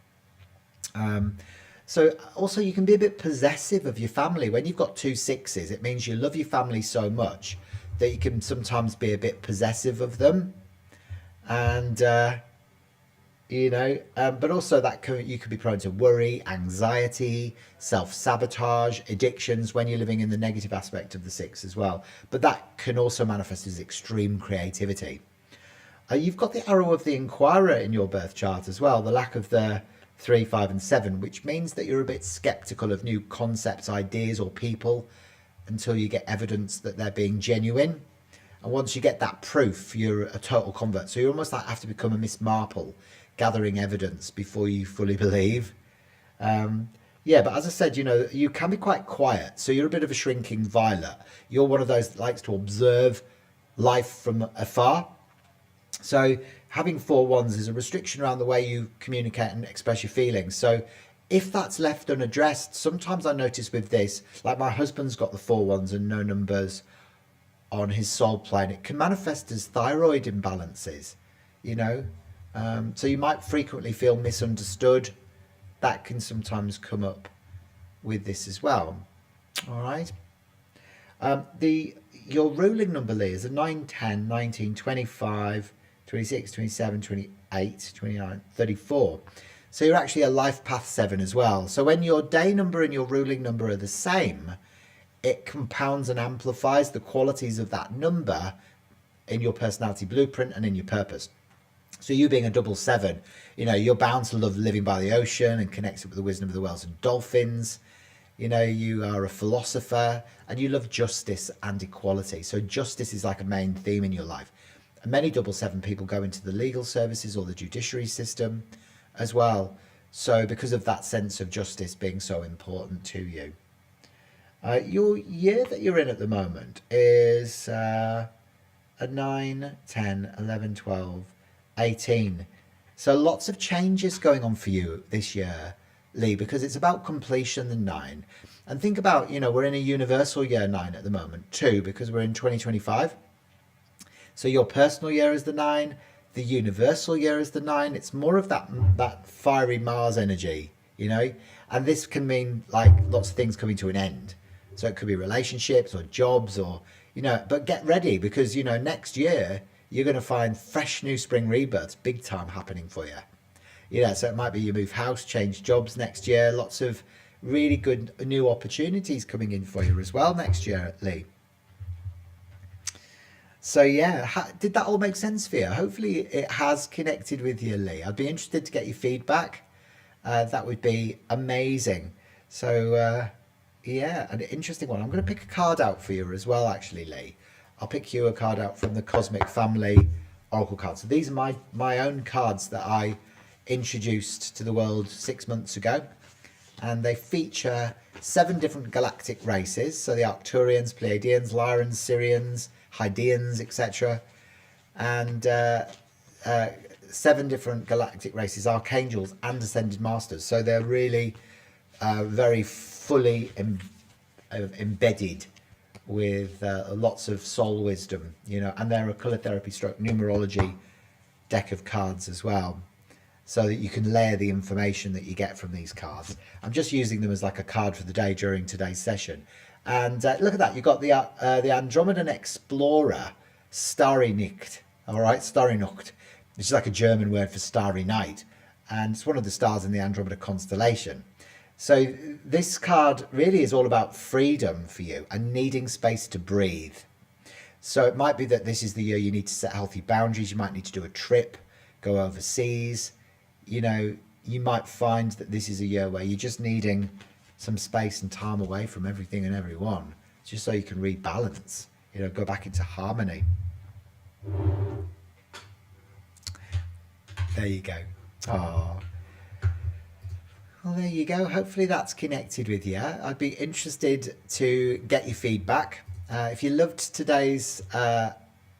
So also you can be a bit possessive of your family. When you've got 2 6s, it means you love your family so much that you can sometimes be a bit possessive of them. And but also you could be prone to worry, anxiety, self-sabotage, addictions when you're living in the negative aspect of the 6 as well. But that can also manifest as extreme creativity. You've got the arrow of the inquirer in your birth chart as well, the lack of the 3 5 and 7, which means that you're a bit skeptical of new concepts, ideas or people until you get evidence that they're being genuine. And once you get that proof, you're a total convert. So you almost like have to become a Miss Marple, gathering evidence before you fully believe. But as I said, you can be quite quiet. So you're a bit of a shrinking violet. You're one of those that likes to observe life from afar. So having 4 1s is a restriction around the way you communicate and express your feelings. So if that's left unaddressed, sometimes I notice with this, like my husband's got the 4 1s and no numbers on his soul plane, it can manifest as thyroid imbalances, so you might frequently feel misunderstood. That can sometimes come up with this as well. All right. Your ruling number, Lee, is a 9, 10, 19, 25, 26, 27, 28, 29, 34. So you're actually a life path 7 as well. So when your day number and your ruling number are the same, it compounds and amplifies the qualities of that number in your personality blueprint and in your purpose. So you being a 7, you're bound to love living by the ocean and connected with the wisdom of the whales and dolphins. You are a philosopher and you love justice and equality. So justice is like a main theme in your life. And many 7 people go into the legal services or the judiciary system as well. So because of that sense of justice being so important to you. Your year that you're in at the moment is a 9, 10, 11, 12, 18. So lots of changes going on for you this year, Lee, because it's about completion, the 9. And think about, we're in a universal year 9 at the moment too, because we're in 2025. So your personal year is the 9, the universal year is the 9. It's more of that fiery Mars energy, and this can mean like lots of things coming to an end. So it could be relationships or jobs or, but get ready because, next year you're going to find fresh new spring rebirths, big time happening for you. So it might be you move house, change jobs next year. Lots of really good new opportunities coming in for you as well next year, Lee. So did that all make sense for you? Hopefully it has connected with you, Lee. I'd be interested to get your feedback. That would be amazing. So an interesting one. I'm going to pick a card out for you as well, actually, Lee. I'll pick you a card out from the Cosmic Family Oracle cards. So these are my own cards that I introduced to the world 6 months ago. And they feature 7 different galactic races. So the Arcturians, Pleiadians, Lyrans, Sirians, Hydeans, etc. And 7 different galactic races, archangels and ascended masters. So they're really very fully embedded with lots of soul wisdom, and they're a colour therapy stroke numerology deck of cards as well, so that you can layer the information that you get from these cards. I'm just using them as like a card for the day during today's session. And look at that, you've got the Andromedan Explorer, Starry Nacht, all right, Starry Nacht, which is like a German word for starry night, and it's one of the stars in the Andromeda constellation. So this card really is all about freedom for you and needing space to breathe. So it might be that this is the year you need to set healthy boundaries. You might need to do a trip, go overseas. You might find that this is a year where you're just needing some space and time away from everything and everyone, just so you can rebalance, go back into harmony. There you go. Oh. Well, there you go. Hopefully that's connected with you. I'd be interested to get your feedback. If you loved today's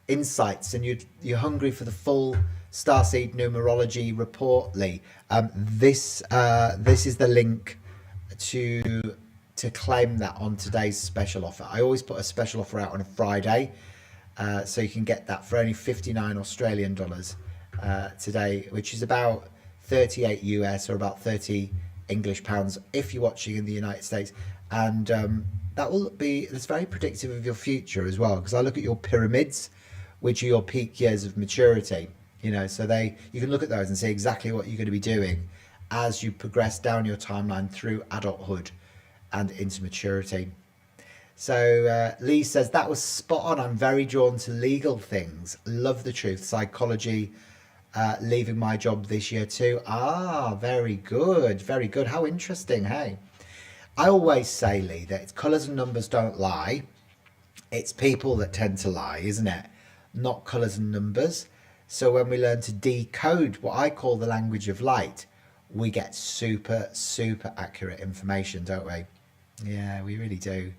insights and you're hungry for the full Starseed Numerology Report, Lee, this is the link to claim that on today's special offer. I always put a special offer out on a Friday, so you can get that for only 59 Australian dollars today, which is about 38 US or about 30 English pounds if you're watching in the United States. And it's very predictive of your future as well, because I look at your pyramids, which are your peak years of maturity, so you can look at those and see exactly what you're going to be doing as you progress down your timeline through adulthood and into maturity. So Lee says, that was spot on. I'm very drawn to legal things. Love the truth. Psychology, leaving my job this year too. Very good. Very good. How interesting, hey? I always say, Lee, that it's colours and numbers don't lie. It's people that tend to lie, isn't it? Not colours and numbers. So when we learn to decode what I call the language of light, we get super, super accurate information, don't we? Yeah, we really do.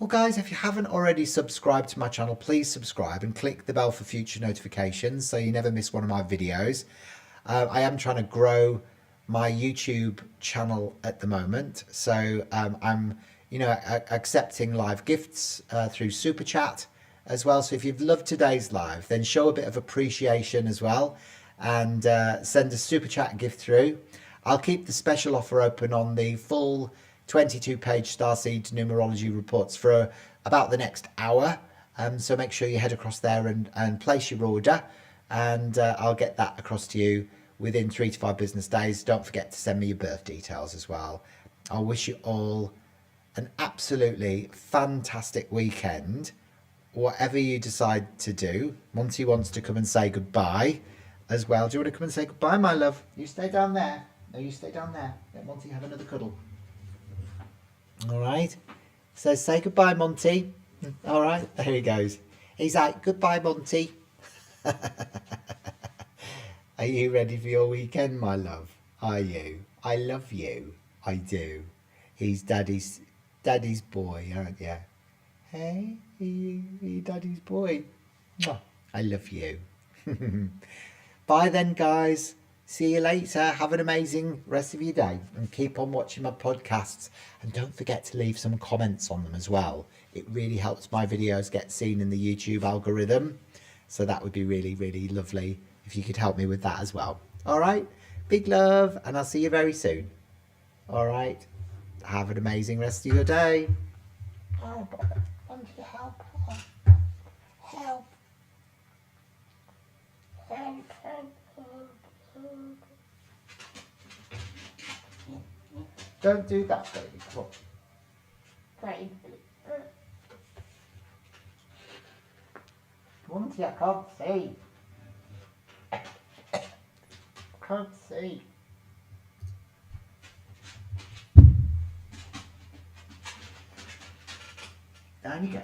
Well, guys, if you haven't already subscribed to my channel, please subscribe and click the bell for future notifications so you never miss one of my videos. I am trying to grow my YouTube channel at the moment, so I'm accepting live gifts through Super Chat as well. So if you've loved today's live, then show a bit of appreciation as well and send a Super Chat gift through. I'll keep the special offer open on the full 22-page Starseed Numerology Reports for about the next hour. So make sure you head across there and place your order, and I'll get that across to you within 3 to 5 business days. Don't forget to send me your birth details as well. I wish you all an absolutely fantastic weekend, whatever you decide to do. Monty wants to come and say goodbye as well. Do you want to come and say goodbye, my love? You stay down there. No, you stay down there. Let Monty have another cuddle. All right. So say goodbye, Monty. All right. There he goes. He's like, goodbye, Monty. Are you ready for your weekend, my love? Are you? I love you. I do. He's daddy's boy, aren't you? Hey, are you daddy's boy? Mwah. I love you. Bye then, guys. See you later. Have an amazing rest of your day and keep on watching my podcasts. And don't forget to leave some comments on them as well. It really helps my videos get seen in the YouTube algorithm. So that would be really, really lovely if you could help me with that as well. All right. Big love. And I'll see you very soon. All right. Have an amazing rest of your day. Help. Help. Help. Help. Don't do that, baby. Come on. Baby. Monty, I can't see. I can't see. Down you go.